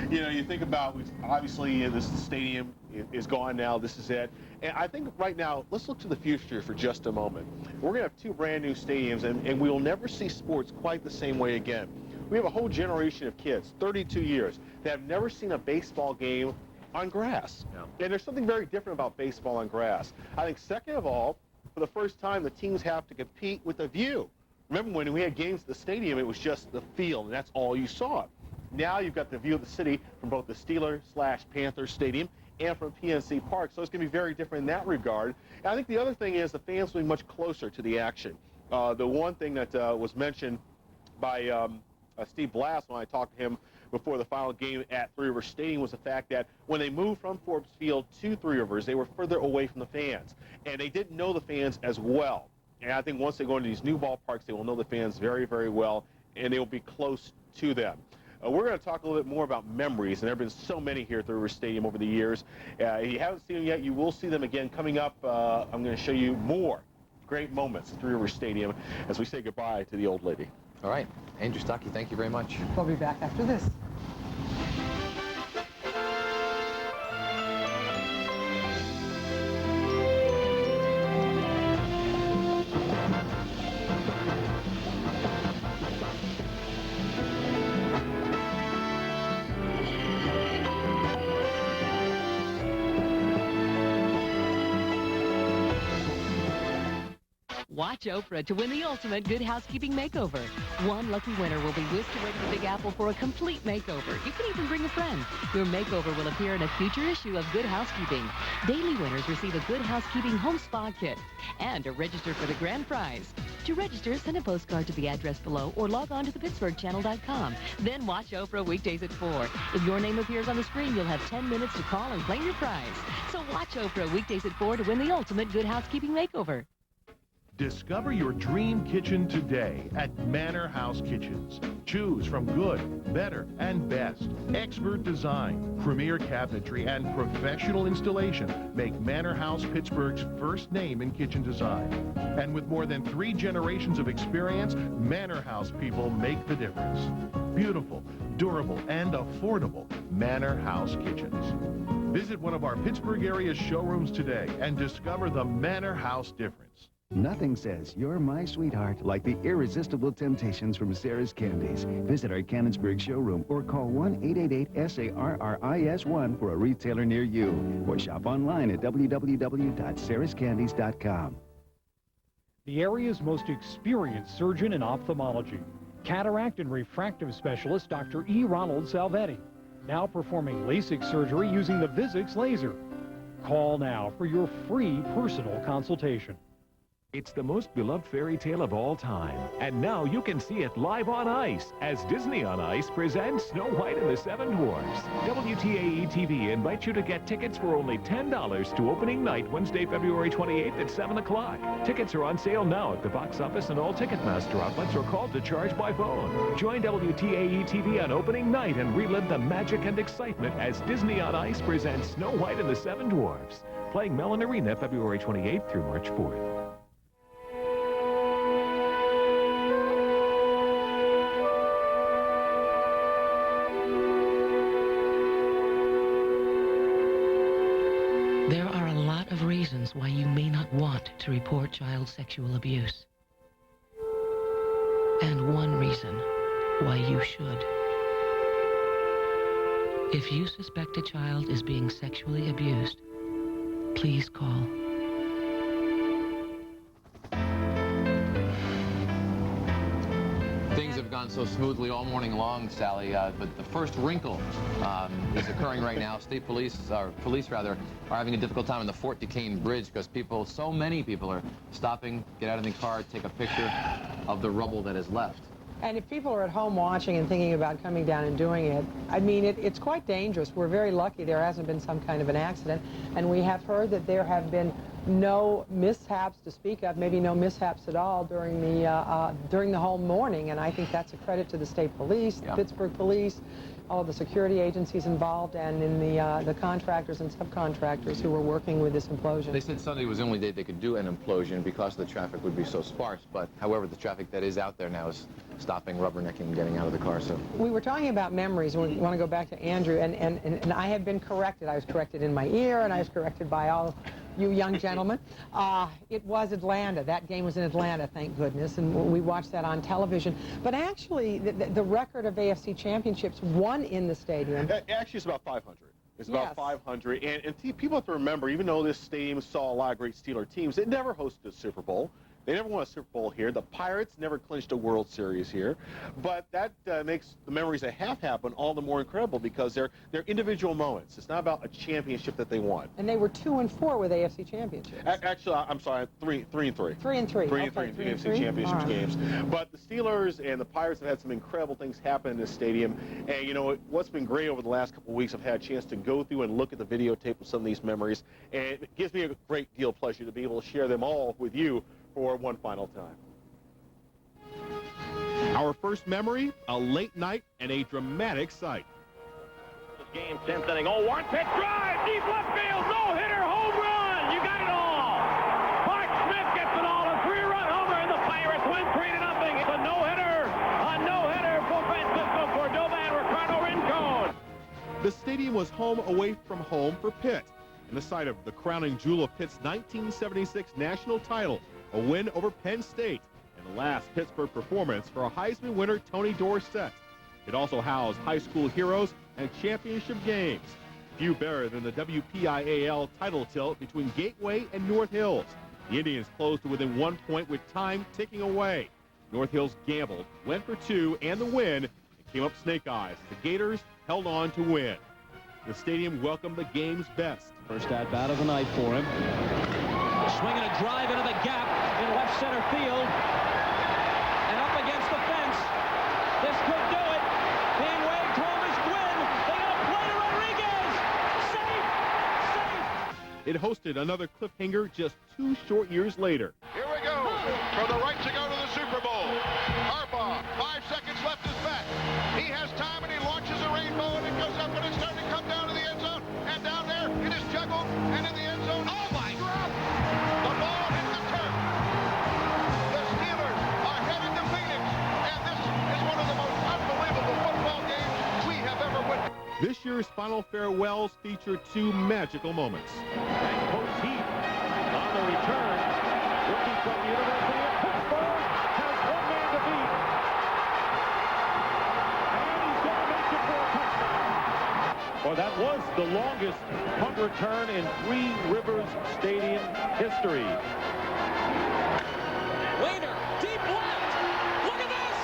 You know, you think about, obviously, this stadium is gone now. This is it. And I think right now, let's look to the future for just a moment. We're going to have 2 brand new stadiums, and we will never see sports quite the same way again. We have a whole generation of kids, 32 years, that have never seen a baseball game on grass. Yeah. And there's something very different about baseball on grass. I think second of all, for the first time, the teams have to compete with a view. Remember when we had games at the stadium, it was just the field, and that's all you saw. Now you've got the view of the city from both the Steelers/Panthers Stadium and from PNC Park, so it's going to be very different in that regard. And I think the other thing is the fans will be much closer to the action. The one thing that was mentioned by Steve Blass when I talked to him before the final game at Three Rivers Stadium was the fact that when they moved from Forbes Field to Three Rivers, they were further away from the fans, and they didn't know the fans as well. And I think once they go into these new ballparks, they will know the fans very, very well, and they will be close to them. We're going to talk a little bit more about memories, and there have been so many here at Three Rivers Stadium over the years. If you haven't seen them yet, you will see them again coming up. I'm going to show you more great moments at Rivers Stadium as we say goodbye to the old lady.
All right. Andrew Stuckey, thank you very much.
We'll be back after this.
Watch Oprah to win the ultimate Good Housekeeping makeover. One lucky winner will be whisked away to the Big Apple for a complete makeover. You can even bring a friend. Your makeover will appear in a future issue of Good Housekeeping. Daily winners receive a Good Housekeeping home spa kit and are registered for the grand prize. To register, send a postcard to the address below or log on to thepittsburghchannel.com. Then watch Oprah weekdays at 4. If your name appears on the screen, you'll have 10 minutes to call and claim your prize. So watch Oprah weekdays at 4 to win the ultimate Good Housekeeping makeover.
Discover your dream kitchen today at Manor House Kitchens. Choose from good, better, and best. Expert design, premier cabinetry, and professional installation make Manor House Pittsburgh's first name in kitchen design. And with more than 3 generations of experience, Manor House people make the difference. Beautiful, durable, and affordable Manor House Kitchens. Visit one of our Pittsburgh area showrooms today and discover the Manor House difference.
Nothing says you're my sweetheart like the irresistible temptations from Sarah's Candies. Visit our Canonsburg showroom or call 1-888-SARRIS-1 for a retailer near you. Or shop online at www.sarahscandies.com.
The area's most experienced surgeon in ophthalmology, cataract and refractive specialist Dr. E. Ronald Salvetti, now performing LASIK surgery using the Vizix laser. Call now for your free personal consultation.
It's the most beloved fairy tale of all time, and now you can see it live on ice as Disney on Ice presents Snow White and the Seven Dwarfs. WTAE-TV invites you to get tickets for only $10 to opening night Wednesday, February 28th at 7 o'clock. Tickets are on sale now at the box office and all Ticketmaster outlets or called to charge by phone. Join WTAE-TV on opening night and relive the magic and excitement as Disney on Ice presents Snow White and the Seven Dwarfs. Playing Mellon Arena February 28th through March 4th.
There are a lot of reasons why you may not want to report child sexual abuse. And one reason why you should. If you suspect a child is being sexually abused, please call.
Things have gone so smoothly all morning long, Sally, but the first wrinkle is occurring right now. State police, or police rather, are having a difficult time on the Fort Duquesne Bridge because so many people are stopping, get out of the car, take a picture of the rubble that is left.
And if people are at home watching and thinking about coming down and doing it, I mean, it's quite dangerous. We're very lucky there hasn't been some kind of an accident, and we have heard that there have been no mishaps to speak of, maybe no mishaps at all during the whole morning, and I think that's a credit to the state police, the Pittsburgh police, all of the security agencies involved, and in the contractors and subcontractors who were working with this implosion.
They said Sunday was the only day they could do an implosion because the traffic would be so sparse, but however, the traffic that is out there now is stopping, rubbernecking, and getting out of the car. So
we were talking about memories, and we want to go back to Andrew, and I have been corrected. I was corrected in my ear, and I was corrected by all you young gentlemen. It was Atlanta. That game was in Atlanta, thank goodness, and we watched that on television. But actually, the record of AFC championships won in the stadium.
Actually, it's about 500. It's about 500. And people have to remember, even though this stadium saw a lot of great Steeler teams, it never hosted a Super Bowl. They never won a Super Bowl here. The Pirates never clinched a World Series here. But that makes the memories that have happened all the more incredible because they're individual moments. It's not about a championship that they won.
And they were 2-4 with AFC championships.
Actually, I'm sorry, 3-3.
3-3.
3-3 in AFC championship games. But the Steelers and the Pirates have had some incredible things happen in this stadium. And, you know, what's been great over the last couple of weeks, I've had a chance to go through and look at the videotape of some of these memories. And it gives me a great deal of pleasure to be able to share them all with you for one final time. Our first memory, a late night and a dramatic sight.
Game 10th inning. Oh, one pitch drive, deep left field, no hitter, home run. You got it all. Mark Smith gets it all to Pirates win 3-0. It's a no-hitter. A no-hitter for Francisco Cordova and Ricardo Rincon.
The stadium was home away from home for Pitt, and the site of the crowning jewel of Pitt's 1976 national title, a win over Penn State, and the last Pittsburgh performance for a Heisman winner Tony Dorsett. It also housed high school heroes and championship games. Few better than the WPIAL title tilt between Gateway and North Hills. The Indians closed to within 1 point with time ticking away. North Hills gambled, went for 2 and the win, and came up snake eyes. The Gators held on to win. The stadium welcomed the game's best.
First at bat of the night for him. Swinging a drive into the gap in left center field. And up against the fence. This could do it. Being waved home is Gwynn. They got a play to Rodriguez. Safe! Safe!
It hosted another cliffhanger just 2 short years later.
Here we go. For the right to go to the Super Bowl. Harbaugh, 5 seconds left is back. He has time and he launches a rainbow and it goes up and it's starting to come down to the end zone. And down there it is juggled and in the end zone. Oh my God! The ball hit the turf. The Steelers are headed to Phoenix. And this is one of the most unbelievable football games we have ever witnessed.
This year's final farewells feature 2 magical moments.
And Coach Heath on the return. Rookie from the University of Pittsburgh has one man to beat. And he's going to make it for a touchdown. Well, that was the longest punt return in Three Rivers Stadium history. Waiter, deep left. Look at this.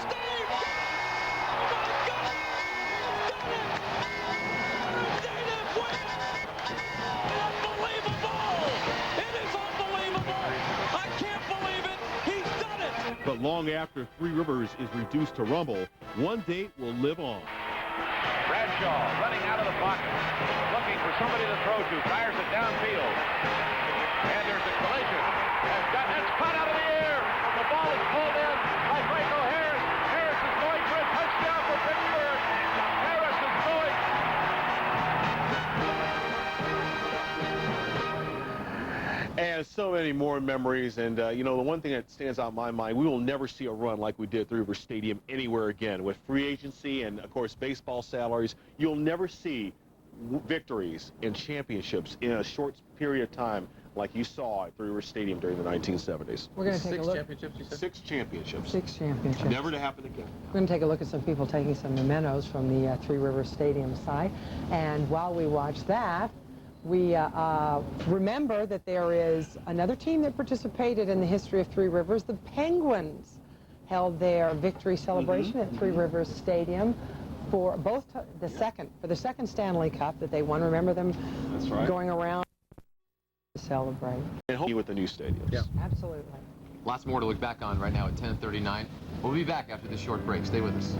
Steve. Oh, my God. Done it. Dave West. Unbelievable. It is unbelievable. I can't believe it. He's done it.
But long after Three Rivers is reduced to rumble, one date will live on.
Bradshaw running out of the pocket, looking for somebody to throw to, fires it downfield. And there's a collision. It's caught out of the air. The ball is pulled in by Franco Harris. Harris is going for a touchdown for Pittsburgh. Harris is going.
And so many more memories, and you know, the one thing that stands out in my mind, we will never see a run like we did at the Rivers Stadium anywhere again. With free agency and, of course, baseball salaries, you'll never see victories and championships in a short period of time like you saw at Rivers Stadium during the 1970s.
We're going to take a look.
6 championships, you said? 6 championships.
6 championships.
Never to happen again.
We're going to take a look at some people taking some mementos from the Three Rivers Stadium site. And while we watch that, we remember that there is another team that participated in the history of Three Rivers. The Penguins held their victory celebration at Three Rivers Stadium for both the second Stanley Cup that they won. Remember them going around to celebrate.
And hopefully with the new stadiums.
Yeah, absolutely.
Lots more to look back on right now at 10:39. We'll be back after this short break. Stay with us.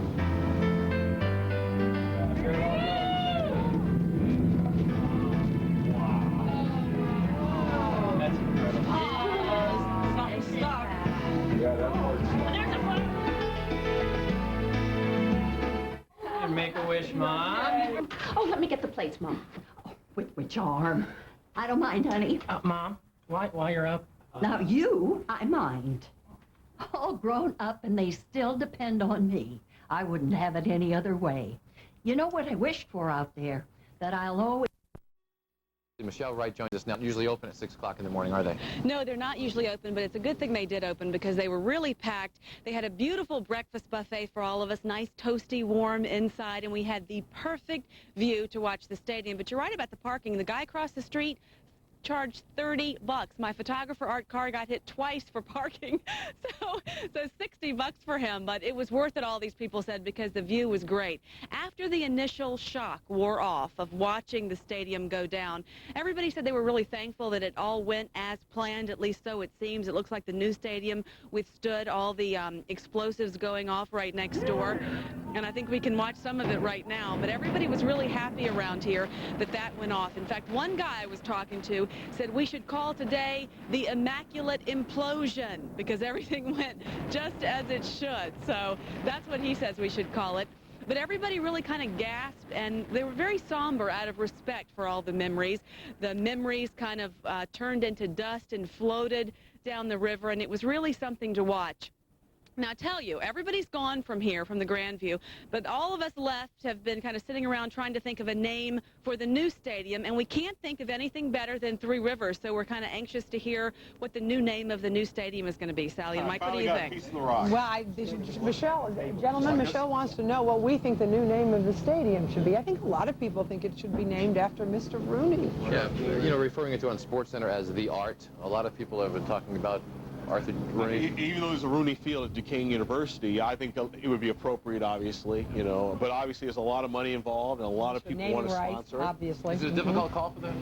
Make-A-Wish, Mom. Oh, let me get the plates, Mom. Oh, with which arm? I don't mind, honey. Mom, while you're up. Now, you, I mind. All grown up, and they still depend on me. I wouldn't have it any other way. You know what I wished for out there? That I'll always...
Michelle Wright joins us now. Usually open at 6 o'clock in the morning, are they?
No, they're not usually open, but it's a good thing they did open because they were really packed. They had a beautiful breakfast buffet for all of us, nice, toasty, warm inside, and we had the perfect view to watch the stadium. But you're right about the parking. The guy across the street charged $30. My photographer, Art Carr, got hit twice for parking, so $60 for him, but it was worth it, all these people said, because the view was great. After the initial shock wore off of watching the stadium go down, everybody said they were really thankful that it all went as planned, at least so it seems. It looks like the new stadium withstood all the explosives going off right next door, and I think we can watch some of it right now, but everybody was really happy around here that that went off. In fact, one guy I was talking to said we should call today the Immaculate Implosion because everything went just as it should. So that's what he says we should call it. But everybody really kind of gasped, and they were very somber out of respect for all the memories. The memories kind of turned into dust and floated down the river, and it was really something to watch. Now, I tell you, everybody's gone from here, from the Grandview, but all of us left have been kind of sitting around trying to think of a name for the new stadium, and we can't think of anything better than Three Rivers, so we're kind of anxious to hear what the new name of the new stadium is going to be. Sally and Mike, what do you think?
Well, Michelle wants to know what we think the new name of the stadium should be. I think a lot of people think it should be named after Mr. Rooney.
Yeah, you know, referring it to on SportsCenter as the Art. A lot of people have been talking about Arthur Rooney.
Even though there's a Rooney Field at Duquesne University, I think it would be appropriate, obviously, you know. But obviously, there's a lot of money involved, and a lot of people want to sponsor it.
Obviously.
Is it a difficult call for the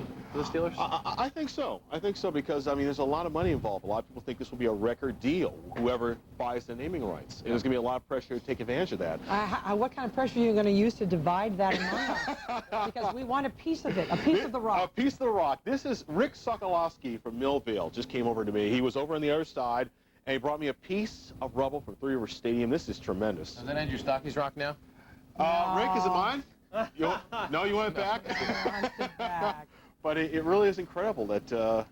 Steelers?
I think so. I think so because, I mean, there's a lot of money involved. A lot of people think this will be a record deal, whoever buys the naming rights. And there's going to be a lot of pressure to take advantage of that.
What kind of pressure are you going to use to divide that among us? Because we want a piece of it, a piece of the rock.
A piece of the rock. This is Rick Sokolowski from Millville just came over to me. He was over on the other side, and he brought me a piece of rubble from Three Rivers Stadium. This is tremendous.
Is that Andrew Stocky's rock now?
Rick, is it mine? No, you want it back? But it really is incredible that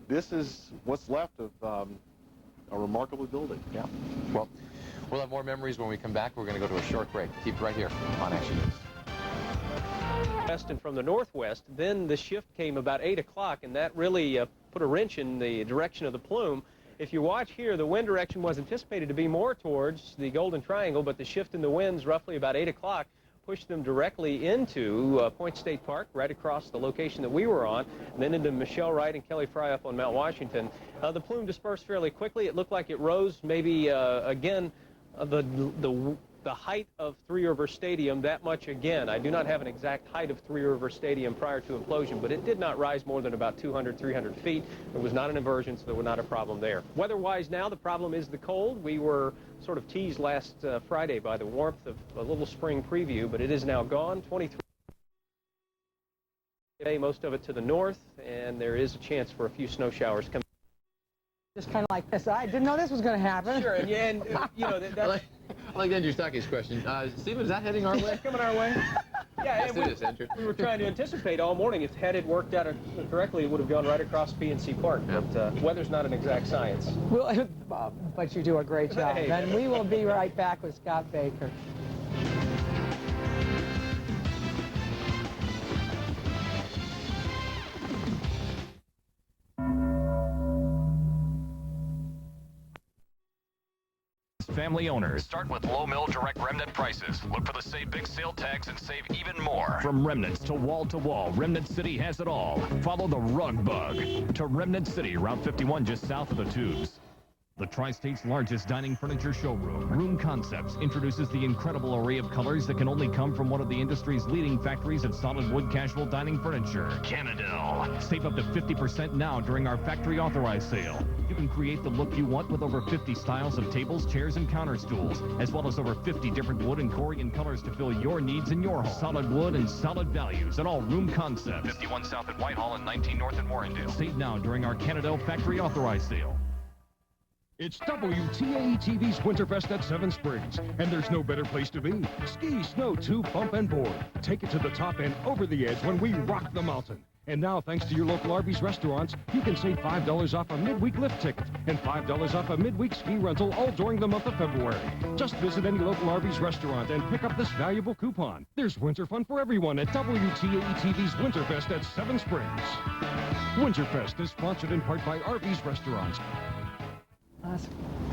this is what's left of a remarkable building.
Yeah. Well, we'll have more memories when we come back. We're going to go to a short break. Keep it right here on Action News.
West and from the northwest, then the shift came about 8 o'clock, and that really put a wrench in the direction of the plume. If you watch here, the wind direction was anticipated to be more towards the Golden Triangle, but the shift in the winds roughly about 8 o'clock pushed them directly into Point State Park, right across the location that we were on, and then into Michelle Wright and Kelly Fry up on Mount Washington. The plume dispersed fairly quickly. It looked like it rose maybe, again, the height of Three Rivers Stadium that much again. I do not have an exact height of Three Rivers Stadium prior to implosion, but it did not rise more than about 200, 300 feet. It was not an inversion, so there was not a problem there. Weather-wise now, the problem is the cold. We were sort of teased last Friday by the warmth of a little spring preview, but it is now gone. 23 today, most of it to the north, and there is a chance for a few snow showers coming.
Just kind of like this. I didn't know this was going to happen.
Sure, and you know,
I like Andrew Stocky's question. Stephen, is that heading our way?
Coming our way? Yeah,
we
were trying to anticipate all morning. If had it worked out correctly, it would have gone right across PNC Park. Yeah. But weather's not an exact science.
Well, but you do a great job.
Hey,
and we will be right back with Scott Baker.
Family owners. Start with low mill direct remnant prices. Look for the Save Big sale tags and save even more. From remnants to wall, Remnant City has it all. Follow the rug bug to Remnant City, Route 51 just south of the Tubes. The Tri-State's largest dining furniture showroom, Room Concepts, introduces the incredible array of colors that can only come from one of the industry's leading factories of solid wood casual dining furniture, Canadell. Save up to 50% now during our factory authorized sale. You can create the look you want with over 50 styles of tables, chairs, and counter stools, as well as over 50 different wood and Korean colors to fill your needs in your home. Solid wood and solid values at all Room Concepts. 51 South at Whitehall and 19 North at Warrendale. Save now during our Canadell factory authorized sale.
It's WTAE-TV's Winterfest at Seven Springs, and there's no better place to be. Ski, snow, tube, bump, and board. Take it to the top and over the edge when we rock the mountain. And now, thanks to your local Arby's restaurants, you can save $5 off a midweek lift ticket and $5 off a midweek ski rental all during the month of February. Just visit any local Arby's restaurant and pick up this valuable coupon. There's winter fun for everyone at WTAE-TV's Winterfest at Seven Springs. Winterfest is sponsored in part by Arby's Restaurants.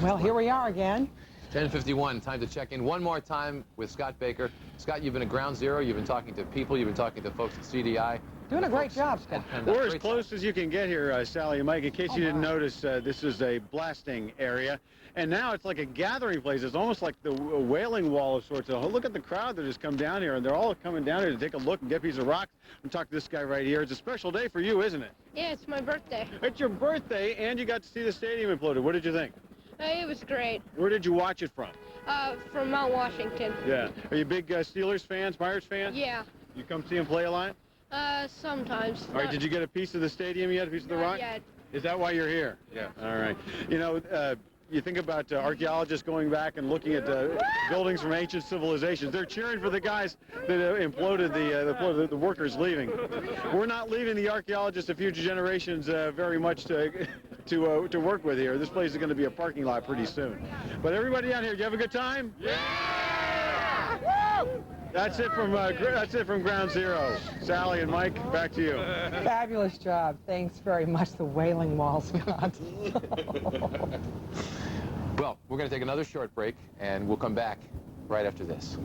Well, here we are again.
10:51, time to check in one more time with Scott Baker. Scott, you've been at Ground Zero. You've been talking to people. You've been talking to folks at CDI.
Doing a great job, Scott.
We're as close as you can get here, Sally and Mike. In case you didn't notice, this is a blasting area. And now it's like a gathering place. It's almost like the wailing wall of sorts. Look at the crowd that has come down here, and they're all coming down here to take a look and get a piece of rock. I'm talking to this guy right here. It's a special day for you, isn't it?
Yeah, it's my birthday.
It's your birthday, and you got to see the stadium imploded. What did you think?
It was great.
Where did you watch it from?
From Mount Washington.
Yeah. Are you big Steelers fans, Pirates fans?
Yeah.
You come see them play a lot?
Sometimes.
All right, did you get a piece of the stadium yet, a piece of the rock?
Not yet.
Is that why you're here?
Yeah.
All right. You know, you think about archaeologists going back and looking at buildings from ancient civilizations. They're cheering for the guys that imploded the workers leaving. We're not leaving the archaeologists of future generations very much to to work with here. This place is going to be a parking lot pretty soon. But everybody down here, did you have a good time? Yeah! Woo! That's it from Ground Zero. Sally and Mike, back to you.
Fabulous job. Thanks very much, the Wailing Wall, Scott.
Well, we're going to take another short break, and we'll come back right after this.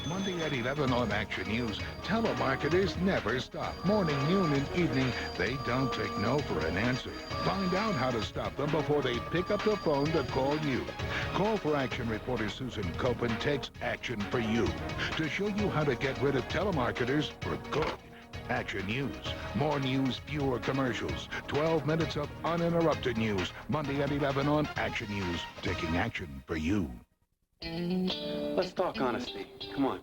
Monday at 11 on Action News, telemarketers never stop. Morning, noon, and evening, they don't take no for an answer. Find out how to stop them before they pick up the phone to call you. Call for Action reporter Susan Copen takes action for you to show you how to get rid of telemarketers for good. Action News. More news, fewer commercials. 12 minutes of uninterrupted news. Monday at 11 on Action News, taking action for you.
Let's talk honesty. Come on.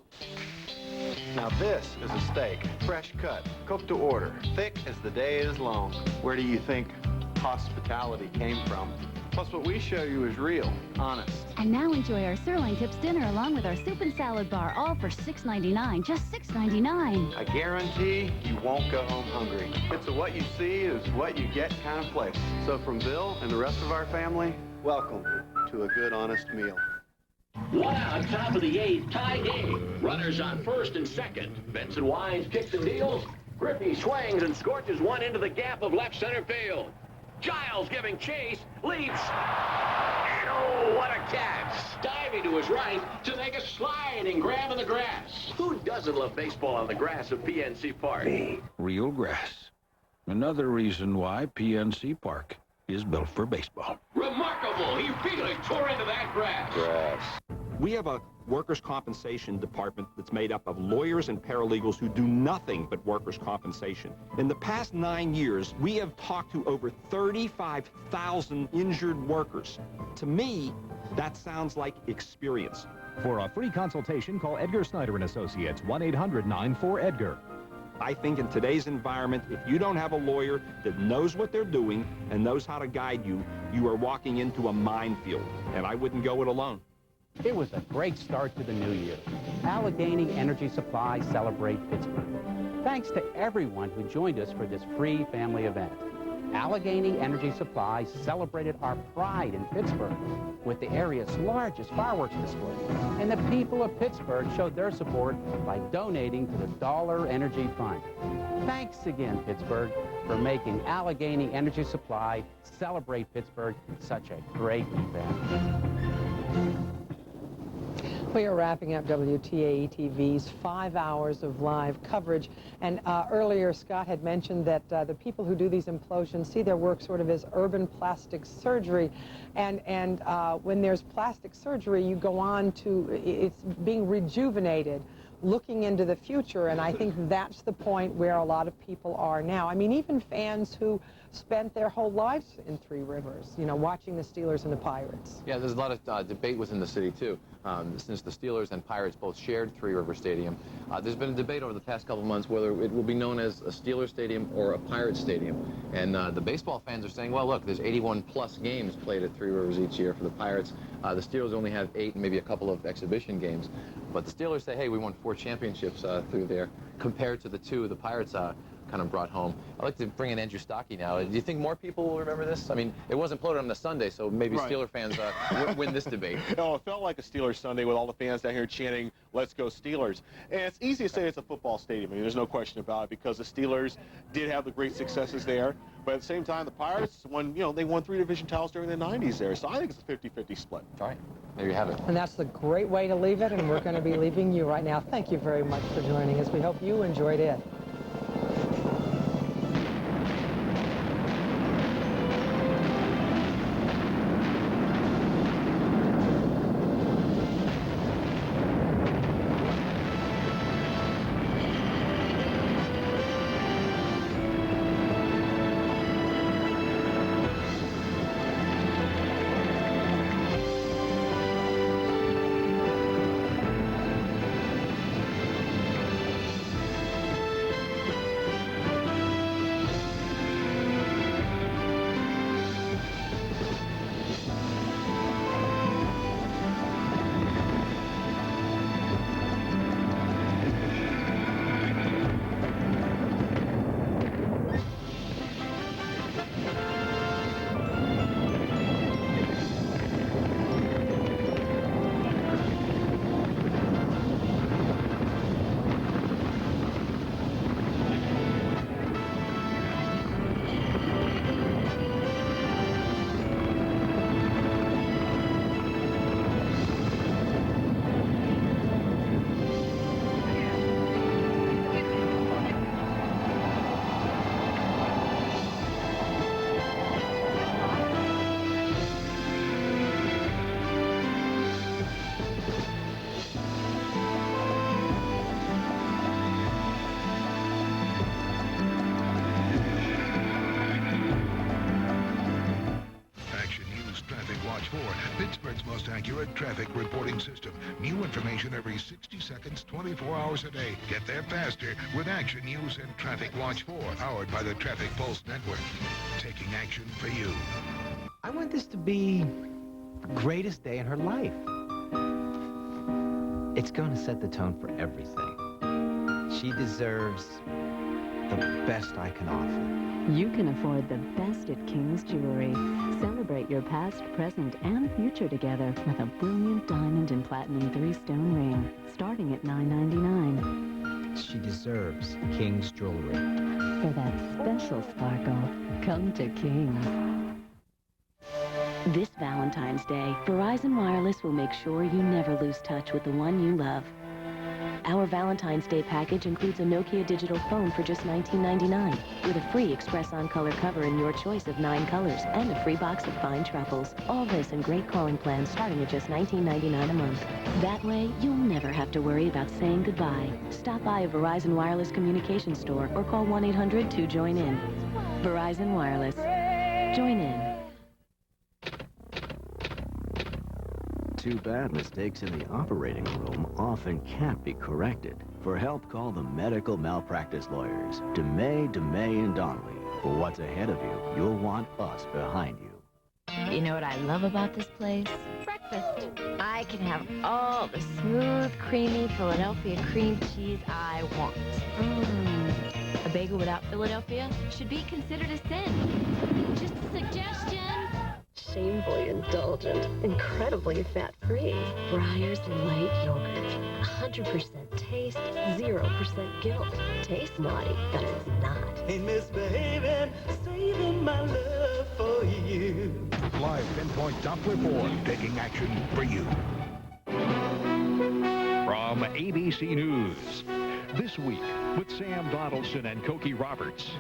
Now this is a steak, fresh cut, cooked to order, thick as the day is long. Where do you think hospitality came from? Plus what we show you is real, honest.
And now enjoy our sirloin tips dinner along with our soup and salad bar, all for $6.99, just $6.99.
I guarantee you won't go home hungry. It's a what you see is what you get kind of place. So from Bill and the rest of our family, welcome to a good, honest meal.
One out, top of the eighth, tie game. Runners on first and second. Benson winds, kicks and deals. Griffey swings and scorches one into the gap of left center field. Giles giving chase, leaps. Oh, what a catch. Diving to his right to make a sliding grab in the grass. Who doesn't love baseball on the grass of PNC Park?
Real grass. Another reason why PNC Park is built for baseball.
Remarkable. He really tore into that grass.
We have a workers' compensation department that's made up of lawyers and paralegals who do nothing but workers' compensation. In the past 9 years, we have talked to over 35,000 injured workers. To me, that sounds like experience.
For a free consultation, call Edgar Snyder & Associates, 1-800-94-EDGAR.
I think in today's environment, if you don't have a lawyer that knows what they're doing and knows how to guide you, you are walking into a minefield, and I wouldn't go it alone.
It was a great start to the new year. Allegheny Energy Supply Celebrate Pittsburgh. Thanks to everyone who joined us for this free family event. Allegheny Energy Supply celebrated our pride in Pittsburgh with the area's largest fireworks display. And the people of Pittsburgh showed their support by donating to the Dollar Energy Fund. Thanks again, Pittsburgh, for making Allegheny Energy Supply Celebrate Pittsburgh such a great event.
We are wrapping up WTAE-TV's 5 hours of live coverage. And earlier, Scott had mentioned that the people who do these implosions see their work sort of as urban plastic surgery. And when there's plastic surgery, you go on to, it's being rejuvenated, looking into the future. And I think that's the point where a lot of people are now. I mean, even fans who spent their whole lives in Three Rivers, you know, watching the Steelers and the Pirates.
Yeah, there's a lot of debate within the city, too. Since the Steelers and Pirates both shared Three Rivers Stadium, there's been a debate over the past couple months whether it will be known as a Steelers Stadium or a Pirates Stadium. And the baseball fans are saying, well, look, there's 81-plus games played at Three Rivers each year for the Pirates. The Steelers only have 8 and maybe a couple of exhibition games. But the Steelers say, hey, we won 4 championships through there, compared to the 2 the Pirates kind of brought home. I'd like to bring in Andrew Stockey now. Do you think more people will remember this? I mean, it wasn't played on the Sunday, so maybe
Right.
Steeler fans win this debate.
No, it felt like a Steelers Sunday with all the fans down here chanting, "Let's go Steelers." And it's easy to say it's a football stadium. I mean, there's no question about it because the Steelers did have the great successes there. But at the same time, the Pirates won, you know, they won 3 division titles during the 90s there. So I think it's a 50-50 split.
All right. There you have it.
And that's the great way to leave it, and we're going to be leaving you right now. Thank you very much for joining us. We hope you enjoyed it.
Pittsburgh's most accurate traffic reporting system. New information every 60 seconds, 24 hours a day. Get there faster with Action News and Traffic Watch 4, powered by the Traffic Pulse Network. Taking action for you.
I want this to be the greatest day in her life. It's going to set the tone for everything. She deserves the best I can offer.
You can afford the best at King's Jewelry. Celebrate your past, present, and future together with a brilliant diamond and platinum 3-stone ring, starting at $9.99.
She deserves King's Jewelry.
For that special sparkle, come to King's. This Valentine's Day, Verizon Wireless will make sure you never lose touch with the one you love. Our Valentine's Day package includes a Nokia digital phone for just $19.99, with a free Express On Color cover in your choice of 9 colors, and a free box of fine truffles. All this and great calling plans starting at just $19.99 a month. That way, you'll never have to worry about saying goodbye. Stop by a Verizon Wireless communication store or call 1-800-2-JOIN-IN. Verizon Wireless. Join in.
Too bad mistakes in the operating room often can't be corrected. For help, call the medical malpractice lawyers, DeMay, and Donnelly. For what's ahead of you, you'll want us behind you.
You know what I love about this place? Breakfast. I can have all the smooth, creamy Philadelphia cream cheese I want. A bagel without Philadelphia should be considered a sin. Just a suggestion.
Shamefully indulgent, incredibly fat-free. Breyers Light Yogurt. 100% taste, 0% guilt. Tastes naughty, but it's not.
Ain't misbehaving, saving my love for you.
Live pinpoint top report, taking action for you.
From ABC News, This Week with Sam Donaldson and Cokie Roberts.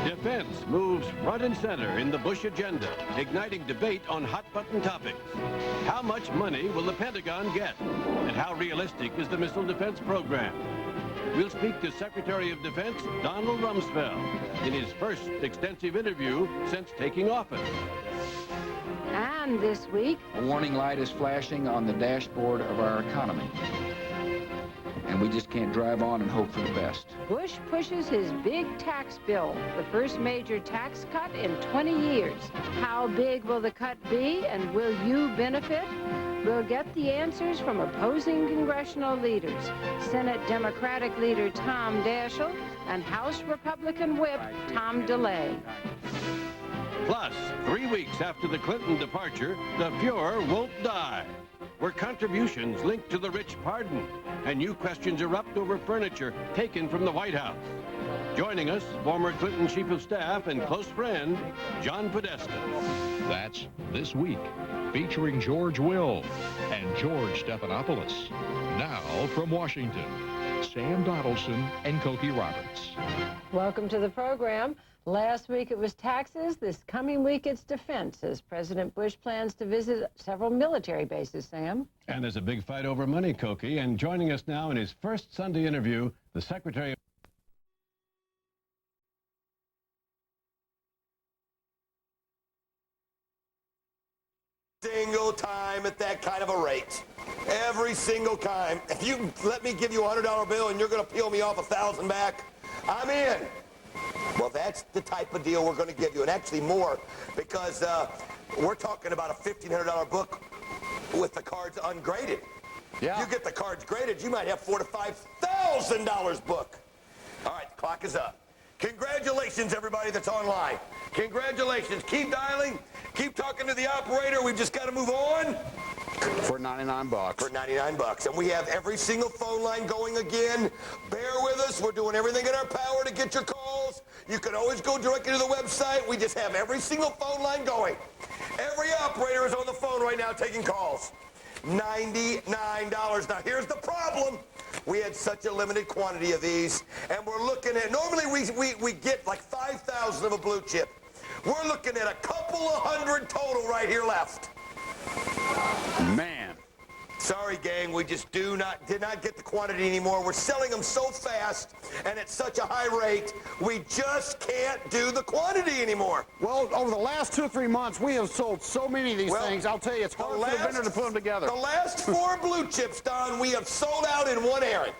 Defense moves front and center in the Bush agenda, igniting debate on hot-button topics. How much money will the Pentagon get? And how realistic is the missile defense program? We'll speak to Secretary of Defense Donald Rumsfeld in his first extensive interview since taking office.
And this week,
a warning light is flashing on the dashboard of our economy. And we just can't drive on and hope for the best.
Bush pushes his big tax bill, the first major tax cut in 20 years. How big will the cut be, and will you benefit? We'll get the answers from opposing congressional leaders, Senate Democratic leader Tom Daschle and House Republican whip Tom DeLay.
Plus, 3 weeks after the Clinton departure, the Fuhrer won't die. Were contributions linked to the rich pardon? And new questions erupt over furniture taken from the White House. Joining us, former Clinton Chief of Staff and close friend, John Podesta.
That's This Week, featuring George Will and George Stephanopoulos. Now from Washington, Sam Donaldson and Cokie Roberts.
Welcome to the program. Last week it was taxes. This coming week it's defense, as President Bush plans to visit several military bases, Sam.
And there's a big fight over money, Cokie. And joining us now in his first Sunday interview, the Secretary of...
Single time at that kind of a rate. Every single time. If you let me give you a $100 bill and you're going to peel me off 1,000 back, I'm in. Well, that's the type of deal we're going to give you, and actually more, because we're talking about a $1,500 book with the cards ungraded. Yeah. You get the cards graded, you might have $4,000 to $5,000 book. All right, the clock is up. Congratulations, everybody that's online. Congratulations. Keep dialing. Keep talking to the operator. We've just got to move on.
For $99.
For $99. And we have every single phone line going again. Bear with us. We're doing everything in our power to get your calls. You can always go directly to the website. We just have every single phone line going. Every operator is on the phone right now taking calls. $99. Now, here's the problem. We had such a limited quantity of these, and we're looking at, normally we get like 5,000 of a blue chip. We're looking at a couple of hundred total right here left.
Man.
Sorry, gang, we just did not get the quantity anymore. We're selling them so fast and at such a high rate, we just can't do the quantity anymore.
Well, over the last 2 or 3 months, we have sold so many of these things. I'll tell you, it's hard for the vendor to put them together.
The last 4 blue chips, Don, we have sold out in one airing.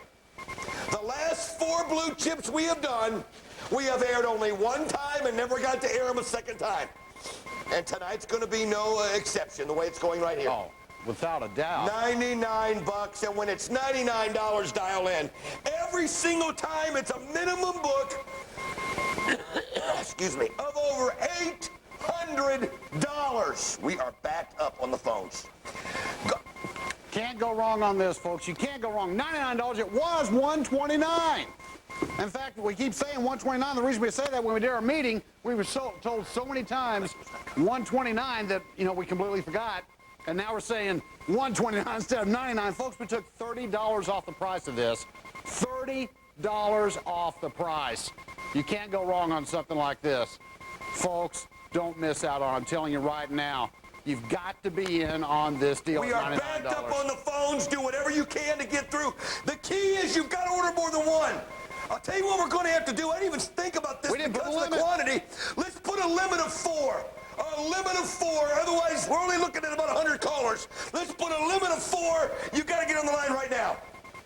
The last 4 blue chips we have done, we have aired only one time and never got to air them a second time. And tonight's going to be no exception, the way it's going right here.
Oh, without a doubt.
$99, and when it's $99, dial in. Every single time, it's a minimum book, excuse me, of over $800. We are backed up on the phones.
Can't go wrong on this, folks. You can't go wrong. $99, it was $129. In fact, we keep saying $129. The reason we say that, when we did our meeting, we were told so many times $129 that, you know, we completely forgot. And now we're saying $129 instead of $99. Folks, we took $30 off the price of this. $30 off the price. You can't go wrong on something like this. Folks, don't miss out on it. I'm telling you right now. You've got to be in on this deal.
We are backed up on the phones. Do whatever you can to get through. The key is you've got to order more than one. I'll tell you what we're going to have to do. I didn't even think about this because of the quantity. Let's put a limit of 4. A limit of 4. Otherwise, we're only looking at about 100 callers. Let's put a limit of 4. You've got to get on the line right now.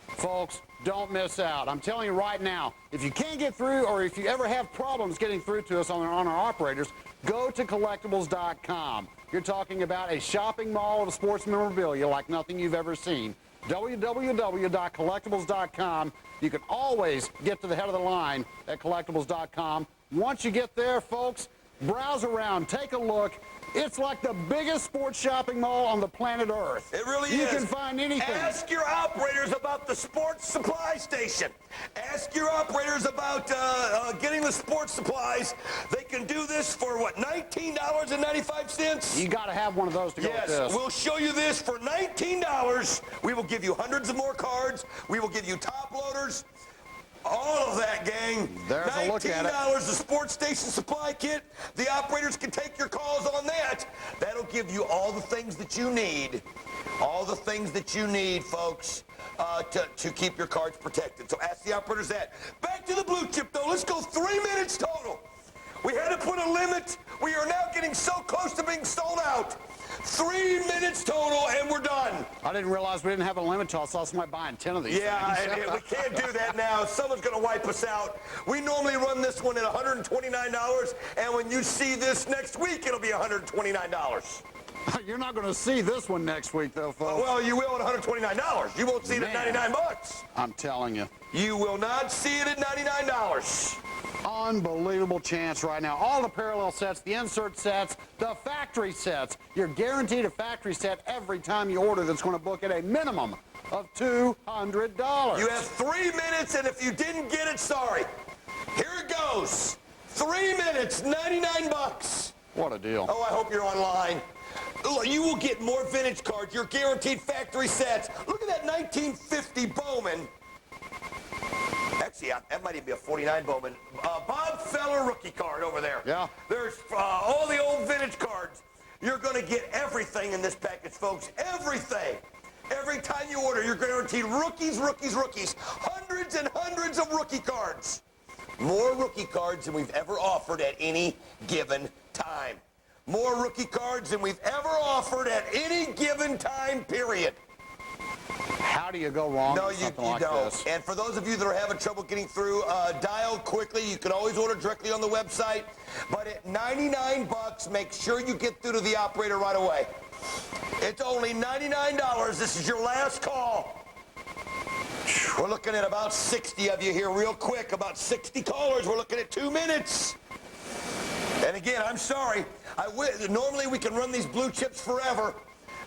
Folks, don't miss out. I'm telling you right now, if you can't get through, or if you ever have problems getting through to us on our operators, go to collectibles.com. You're talking about a shopping mall of sports memorabilia like nothing you've ever seen. www.collectibles.com. You can always get to the head of the line at collectibles.com. Once you get there, folks, browse around, take a look. It's like the biggest sports shopping mall on the planet Earth.
It really is.
You can find anything.
Ask your operators about the sports supply station. Ask your operators about getting the sports supplies. They can do this for, what, $19.95?
You got to have one of those to go with this.
Yes, we'll show you this for $19. We will give you hundreds of more cards. We will give you top loaders. All of that, gang.
There's a look at it.
$19, the sports station supply kit. The operators can take your calls on that. That'll give you all the things that you need. All the things that you need, folks, to keep your cards protected. So ask the operators that. Back to the blue chip, though. Let's go 3 minutes total. We had to put a limit. We are now getting so close to being sold out. 3 minutes total, and we're done.
I didn't realize we didn't have a limit till I saw somebody buying 10 of these things.
We can't do that now. Someone's going to wipe us out. We normally run this one at $129, and when you see this next week, it'll be $129.
You're not going to see this one next week, though, folks.
Well, you will at $129. You won't see it at $99.
I'm telling you.
You will not see it at $99.
Unbelievable chance right now. All the parallel sets, the insert sets, the factory sets. You're guaranteed a factory set every time you order that's going to book at a minimum of $200.
You have 3 minutes, and if you didn't get it, sorry. Here it goes. 3 minutes, $99.
What a deal.
Oh, I hope you're online. You will get more vintage cards. You're guaranteed factory sets. Look at that 1950 Bowman. Actually, that might even be a 49 Bowman. Bob Feller rookie card over there.
Yeah.
There's all the old vintage cards. You're going to get everything in this package, folks. Everything. Every time you order, you're guaranteed rookies, rookies, rookies. Hundreds and hundreds of rookie cards. More rookie cards than we've ever offered at any given time. More rookie cards than we've ever offered at any given time, period.
How do you go wrong
No,
with
you
something like
don't.
this?
And for those of you that are having trouble getting through, dial quickly. You can always order directly on the website. But at $99, make sure you get through to the operator right away. It's only $99. This is your last call. We're looking at about 60 of you here real quick. About 60 callers. We're looking at 2 minutes. And again, I'm sorry. Normally we can run these blue chips forever.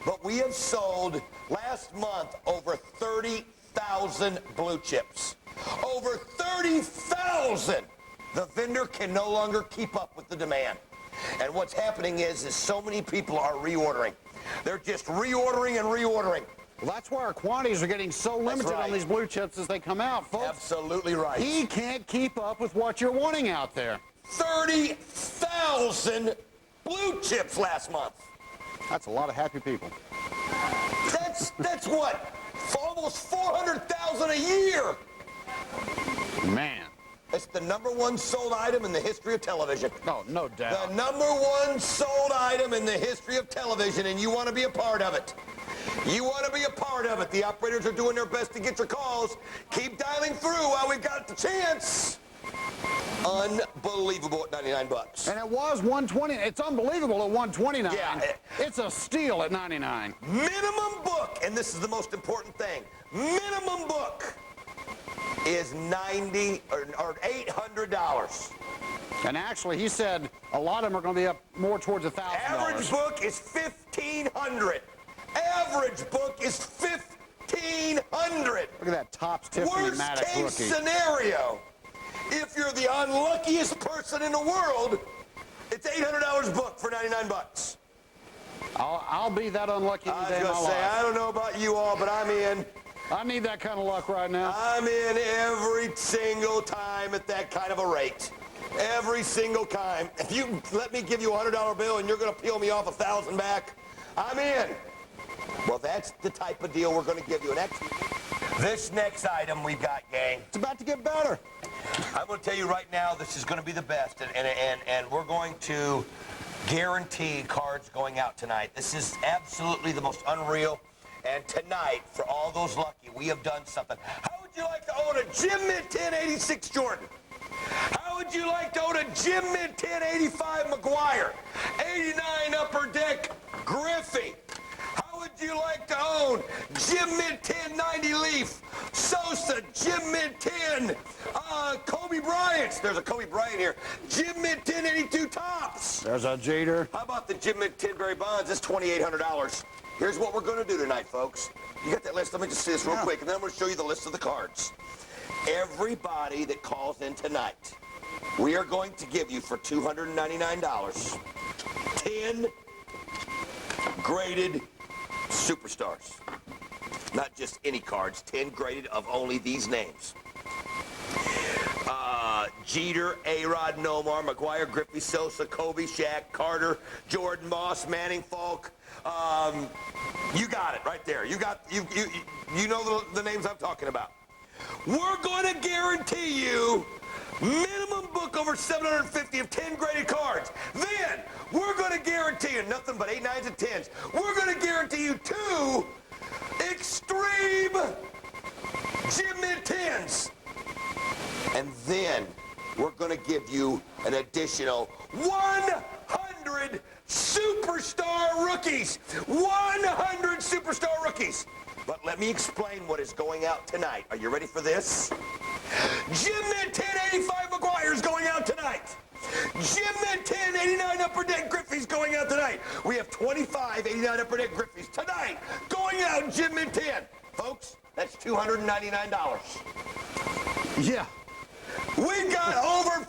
But we have sold, last month, over 30,000 blue chips. Over 30,000! The vendor can no longer keep up with the demand. And what's happening is so many people are reordering. They're just reordering and reordering.
Well, that's why our quantities are getting so limited on these blue chips as they come out, folks.
Absolutely right.
He can't keep up with what you're wanting out there.
30,000 blue chips last month.
That's a lot of happy people.
That's That's what? Almost 400,000 a year.
Man.
It's the #1 sold item in the history of television.
Oh, no doubt.
The #1 sold item in the history of television, and you want to be a part of it. You want to be a part of it. The operators are doing their best to get your calls. Keep dialing through while we've got the chance. Unbelievable at 99 bucks.
And it was 120. It's unbelievable at 129.
Yeah.
It's a steal at 99.
Minimum book, and this is the most important thing. Minimum book is $90 or $800.
And actually, he said a lot of them are going to be up more towards $1,000.
Average book is $1,500. Average book is $1,500.
Look at that Topps Tiffany
Worst
Matic
case
rookie.
scenario, if you're the unluckiest person in the world, it's $800 book for 99 bucks.
I'll be that unlucky
I was
day in my
going to say,
life.
I don't know about you all, but I'm in.
I need that kind of luck right now.
I'm in every single time at that kind of a rate. Every single time. If you let me give you a $100 bill and you're going to peel me off 1,000 back, I'm in. Well, that's the type of deal we're going to give you. And actually, this next item we've got, gang, it's about to get better. I'm going to tell you right now, this is going to be the best, and we're going to guarantee cards going out tonight. This is absolutely the most unreal. And tonight, for all those lucky, we have done something. How would you like to own a Jim Mint 1086 Jordan? How would you like to own a Jim Mint 1085 McGuire? 89 Upper Deck Griffey? How would you like to own Jim Mint 1090 Leaf, Sosa, Jim Mint 10, Kobe Bryant? There's a Kobe Bryant here. Jim Mint 1082 Tops.
There's a Jeter.
How about the Jim Mint 10 Barry Bonds? It's $2,800. Here's what we're going to do tonight, folks. You got that list? Let me just see this real quick, and then I'm going to show you the list of the cards. Everybody that calls in tonight, we are going to give you for $299 10 graded superstars. Not just any cards, 10 graded of only these names. Jeter, A-Rod, Nomar, McGuire, Griffey, Sosa, Kobe, Shaq, Carter, Jordan, Moss, Manning, Falk. You got it right there. You know the names I'm talking about. We're going to guarantee you minimum book over 750 of 10 graded cards. Then we're going to guarantee you nothing but 8, 9s, and 10s. We're going to guarantee you 2 extreme Jim Mint 10s. And then we're going to give you an additional 100 superstar rookies. 100 superstar rookies. But let me explain what is going out tonight. Are you ready for this? Jim Mint 1085 McGuire's going out tonight. Jim Mint 1089 Upper Deck Griffey's going out tonight. We have 25 89 Upper Deck Griffey's tonight going out Jim Mint 10. Folks, that's $299.
Yeah.
We got over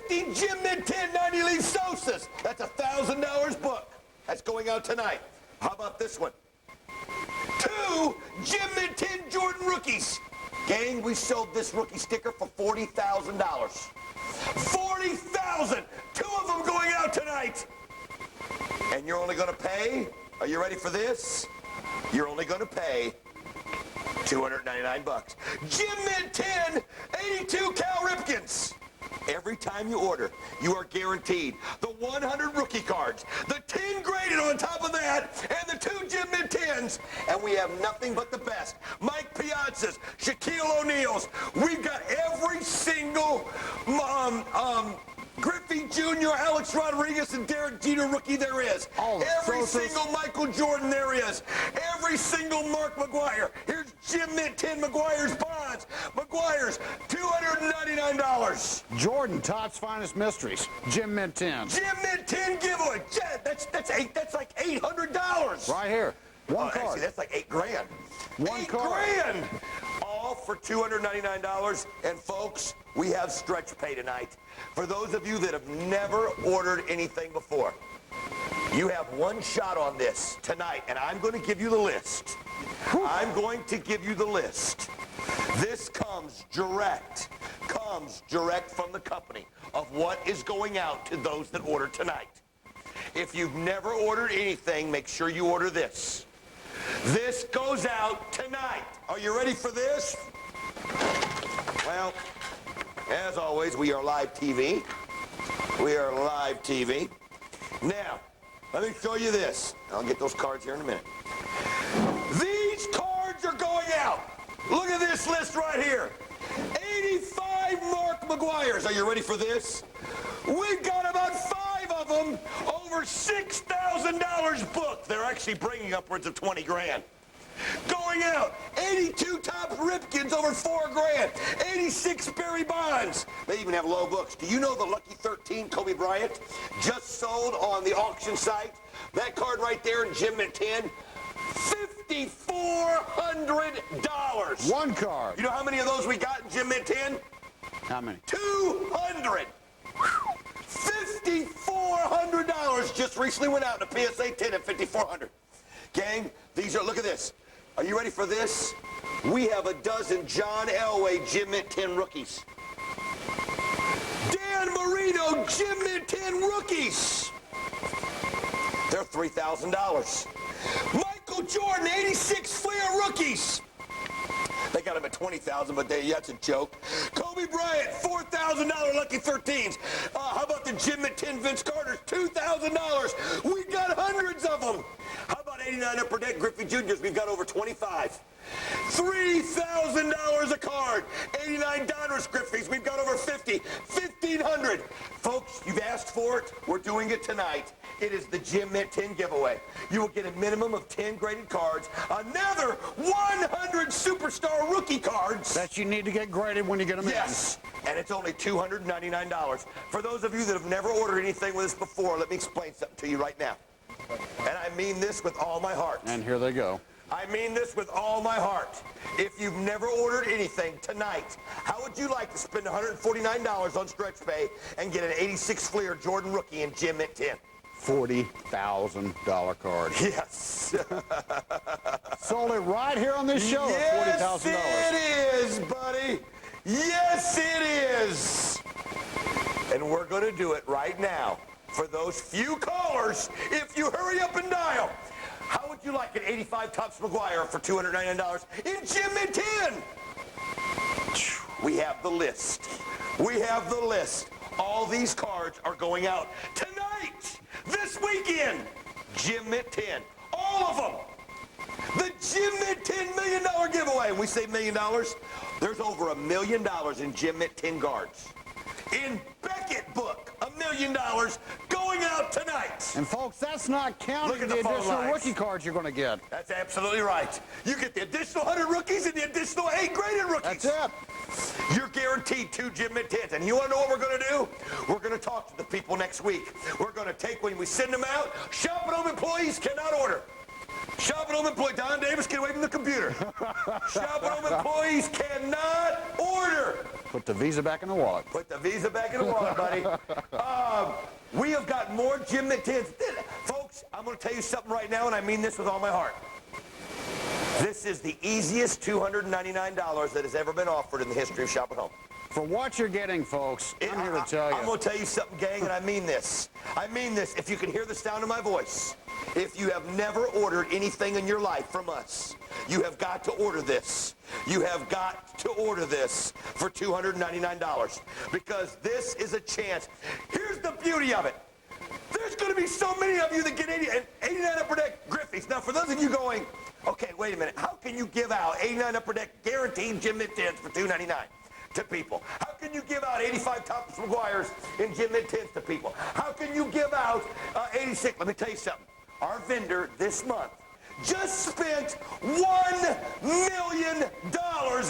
50 Jim Mint 1090 Leaf Sosas. That's $1,000 book. That's going out tonight. How about this one? 2 Jim Mint 10 Jordan rookies. Gang, we sold this rookie sticker for $40,000. $40,000. 2 of them going out tonight. And you're only going to pay, are you ready for this? You're only going to pay $299. Jim Mint 10 82 Cal Ripkins. Every time you order, you are guaranteed the 100 rookie cards, the 10 graded on top of that, and the 2 Jim Mint 10s. And we have nothing but the best. Mike Piazzas, Shaquille O'Neal's. We've got every single Griffey Jr., Alex Rodriguez, and Derek Jeter rookie there is. Every single Michael Jordan there is. Every single Mark McGuire. Here's Jim Mint 10 McGuire's Bonds. McGuire's $299.
Jordan, Todd's Finest Mysteries. Jim Mint 10.
Jim Mint 10 giveaway. That's like $800.
Right here. One card.
Actually, that's like $8,000.
One card.
$8,000. All for $299. And folks, we have stretch pay tonight. For those of you that have never ordered anything before, you have one shot on this tonight, and I'm going to give you the list. I'm going to give you the list. This comes direct from the company of what is going out to those that order tonight. If you've never ordered anything, make sure you order this. This goes out tonight. Are you ready for this? Well, as always, we are live TV. We are live TV. Now, let me show you this. I'll get those cards here in a minute. These cards are going out. Look at this list right here. 85 Mark McGuires. Are you ready for this? We've got about 5 of them over $6,000 booked. They're actually bringing upwards of 20 grand. Going out, 82 Topps Ripkins over 4 grand, 86 Barry Bonds. They even have low books. Do you know the Lucky 13 Kobe Bryant just sold on the auction site? That card right there in Gem Mint 10, $5,400.
One card.
You know how many of those we got in Gem Mint 10?
How many?
200. $5,400 just recently went out in a PSA 10 at $5,400. Gang, these are, look at this. Are you ready for this? We have a dozen John Elway Gem Mint 10 rookies. Dan Marino Gem Mint 10 rookies. They're $3,000. Michael Jordan 86 Flair rookies. They got him at $20,000, but that's a joke. Kobe Bryant, $4,000 Lucky 13s. How about the Gem Mint 10 Vince Carter's, $2,000. We got hundreds of them. How about 89 Upper Deck Griffey Juniors? We've got over 25. $3,000 a card. 89 Donruss Griffies. We've got over 50. 1,500. Folks, you've asked for it. We're doing it tonight. It is the Gem Mint 10 giveaway. You will get a minimum of 10 graded cards, another 100 superstar rookie cards.
That you need to get graded when you get them in.
Yes, and it's only $299. For those of you that have never ordered anything with us before, let me explain something to you right now. And I mean this with all my heart.
And here they go.
I mean this with all my heart. If you've never ordered anything tonight, how would you like to spend $149 on stretch pay and get an 86 Fleer Jordan rookie in Gem Mint 10?
$40,000 card.
Yes.
Sold it right here on this show at $40,000.
Yes, it is, buddy. Yes, it is. And we're going to do it right now. For those few callers, if you hurry up and dial, how would you like an 85 Topps McGuire for $299 in Gem Mint 10? We have the list. We have the list. All these cards are going out tonight, this weekend. Gem Mint 10. All of them. The Gem Mint $10 million giveaway. And we say $1 million, there's over $1 million in Gem Mint 10 cards. In Beckett book, $1 million going out tonight.
And folks, that's not counting the additional rookie cards you're going to get.
That's absolutely right. You get the additional 100 rookies and the additional 8 graded rookies.
That's it.
You're guaranteed 2 Gem Mint 10s. And you want to know what we're going to do? We're going to talk to the people next week. We're going to take, when we send them out, Shop at Home employees cannot order. Shop at Home employees, Don Davis, get away from the computer. Shop at Home employees cannot order.
Put the Visa back in the wallet.
Put the Visa back in the wallet, buddy. We have got more Gem Mint 10s. Folks, I'm going to tell you something right now, and I mean this with all my heart. This is the easiest $299 that has ever been offered in the history of Shop at Home.
For what you're getting, folks, I'm here to tell you.
I'm going to tell you something, gang, and I mean this. I mean this. If you can hear the sound of my voice, if you have never ordered anything in your life from us, you have got to order this. You have got to order this for $299 because this is a chance. Here's the beauty of it. There's going to be so many of you that get 89 Upper Deck Griffies. Now, for those of you going, okay, wait a minute. How can you give out 89 Upper Deck guaranteed Gem Mint 10s for $299 to people? How can you give out 85 Topps McGuires in Gem Mint 10s to people? How can you give out 86? Let me tell you something. Our vendor this month just spent $1 million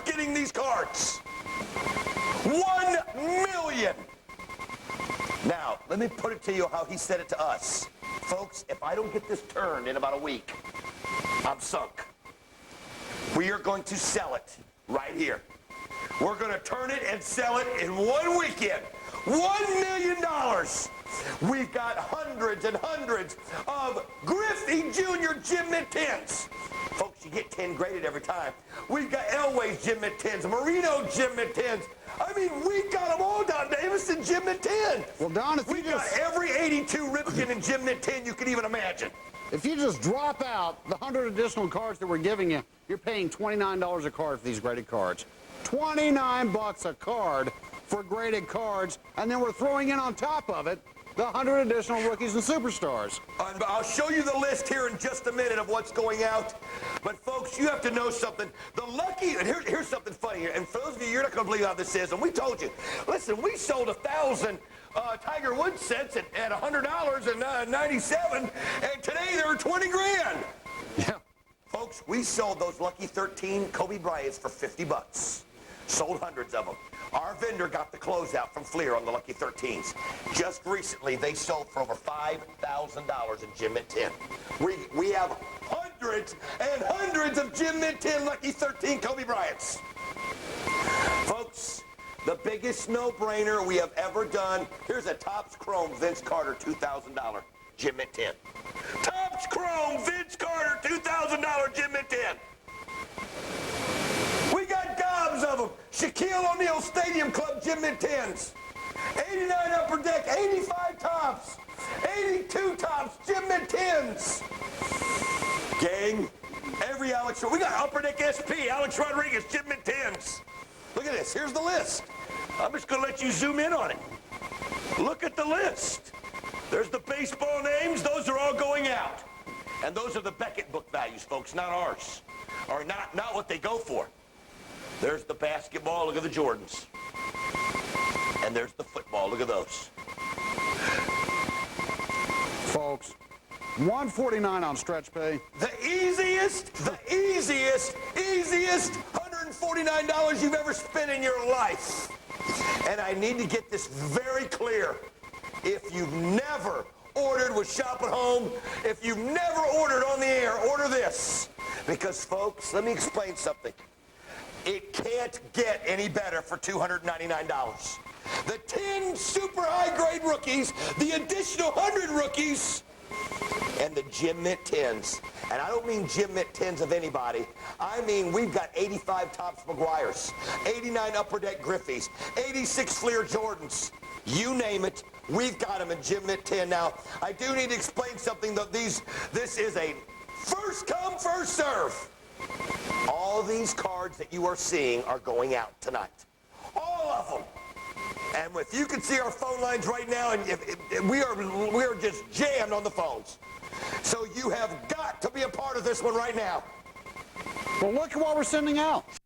getting these cards. $1 million. Now, let me put it to you how he said it to us. Folks, if I don't get this turned in about a week, I'm sunk. We are going to sell it right here. We're going to turn it and sell it in one weekend. $1 million. We've got hundreds and hundreds of Griffey Jr. Gem Mint 10s. Folks, you get 10 graded every time. We've got Elway's Gem Mint 10s, Marino Gem Mint 10s. I mean, we've got them all, Don Davis, in Gem Mint 10.
Well, Don,
we've got every 82 Ripken in Gem Mint 10 you can even imagine.
If you just drop out the 100 additional cards that we're giving you, you're paying $29 a card for these graded cards. 29 bucks a card for graded cards, and then we're throwing in on top of it the 100 additional rookies and superstars.
I'll show you the list here in just a minute of what's going out. But folks, you have to know something. The lucky, and here's something funny here. And for those of you, you're not going to believe how this is. And we told you, listen, we sold 1,000 Tiger Woods sets at $100 and 97, and today they're 20 grand.
Yeah.
Folks, we sold those lucky 13 Kobe Bryants for 50 bucks. Sold hundreds of them. Our vendor got the closeout from Fleer on the lucky 13s. Just recently, they sold for over $5,000 in Gym Mint 10. We have hundreds and hundreds of Gym Mint 10 lucky 13 Kobe Bryants. Folks, the biggest no-brainer we have ever done. Here's a Topps Chrome Vince Carter $2,000 Gym Mint 10. Topps Chrome Vince Carter $2,000 Gym Mint 10. We got gobs of them. Shaquille O'Neal Stadium Club Gym Mint 10s. 89 Upper Deck, 85 Tops, 82 Tops Gym Mint 10s. Gang, every Alex, we got Upper Deck SP, Alex Rodriguez Gym Mint 10s. Look at this, here's the list. I'm just gonna let you zoom in on it. Look at the list. There's the baseball names, those are all going out. And those are the Beckett book values, folks, not ours. Or not what they go for. There's the basketball, look at the Jordans. And there's the football, look at those.
Folks, $149 on stretch pay.
The easiest $149 you've ever spent in your life. And I need to get this very clear. If you've never ordered with Shop at Home, if you've never ordered on the air, order this. Because, folks, let me explain something. It can't get any better for $299. The 10 super high-grade rookies, the additional 100 rookies, and the Gym Mint 10s. And I don't mean Gym Mint 10s of anybody. I mean we've got 85 Topps McGuire's, 89 Upper Deck Griffies, 86 Fleer Jordans. You name it, we've got them in Gym Mint 10. Now, I do need to explain something, though. This is a first come, first serve. All these cards that you are seeing are going out tonight. All of them. And if you can see our phone lines right now, and we are just jammed on the phones. So you have got to be a part of this one right now.
Well, look at what we're sending out.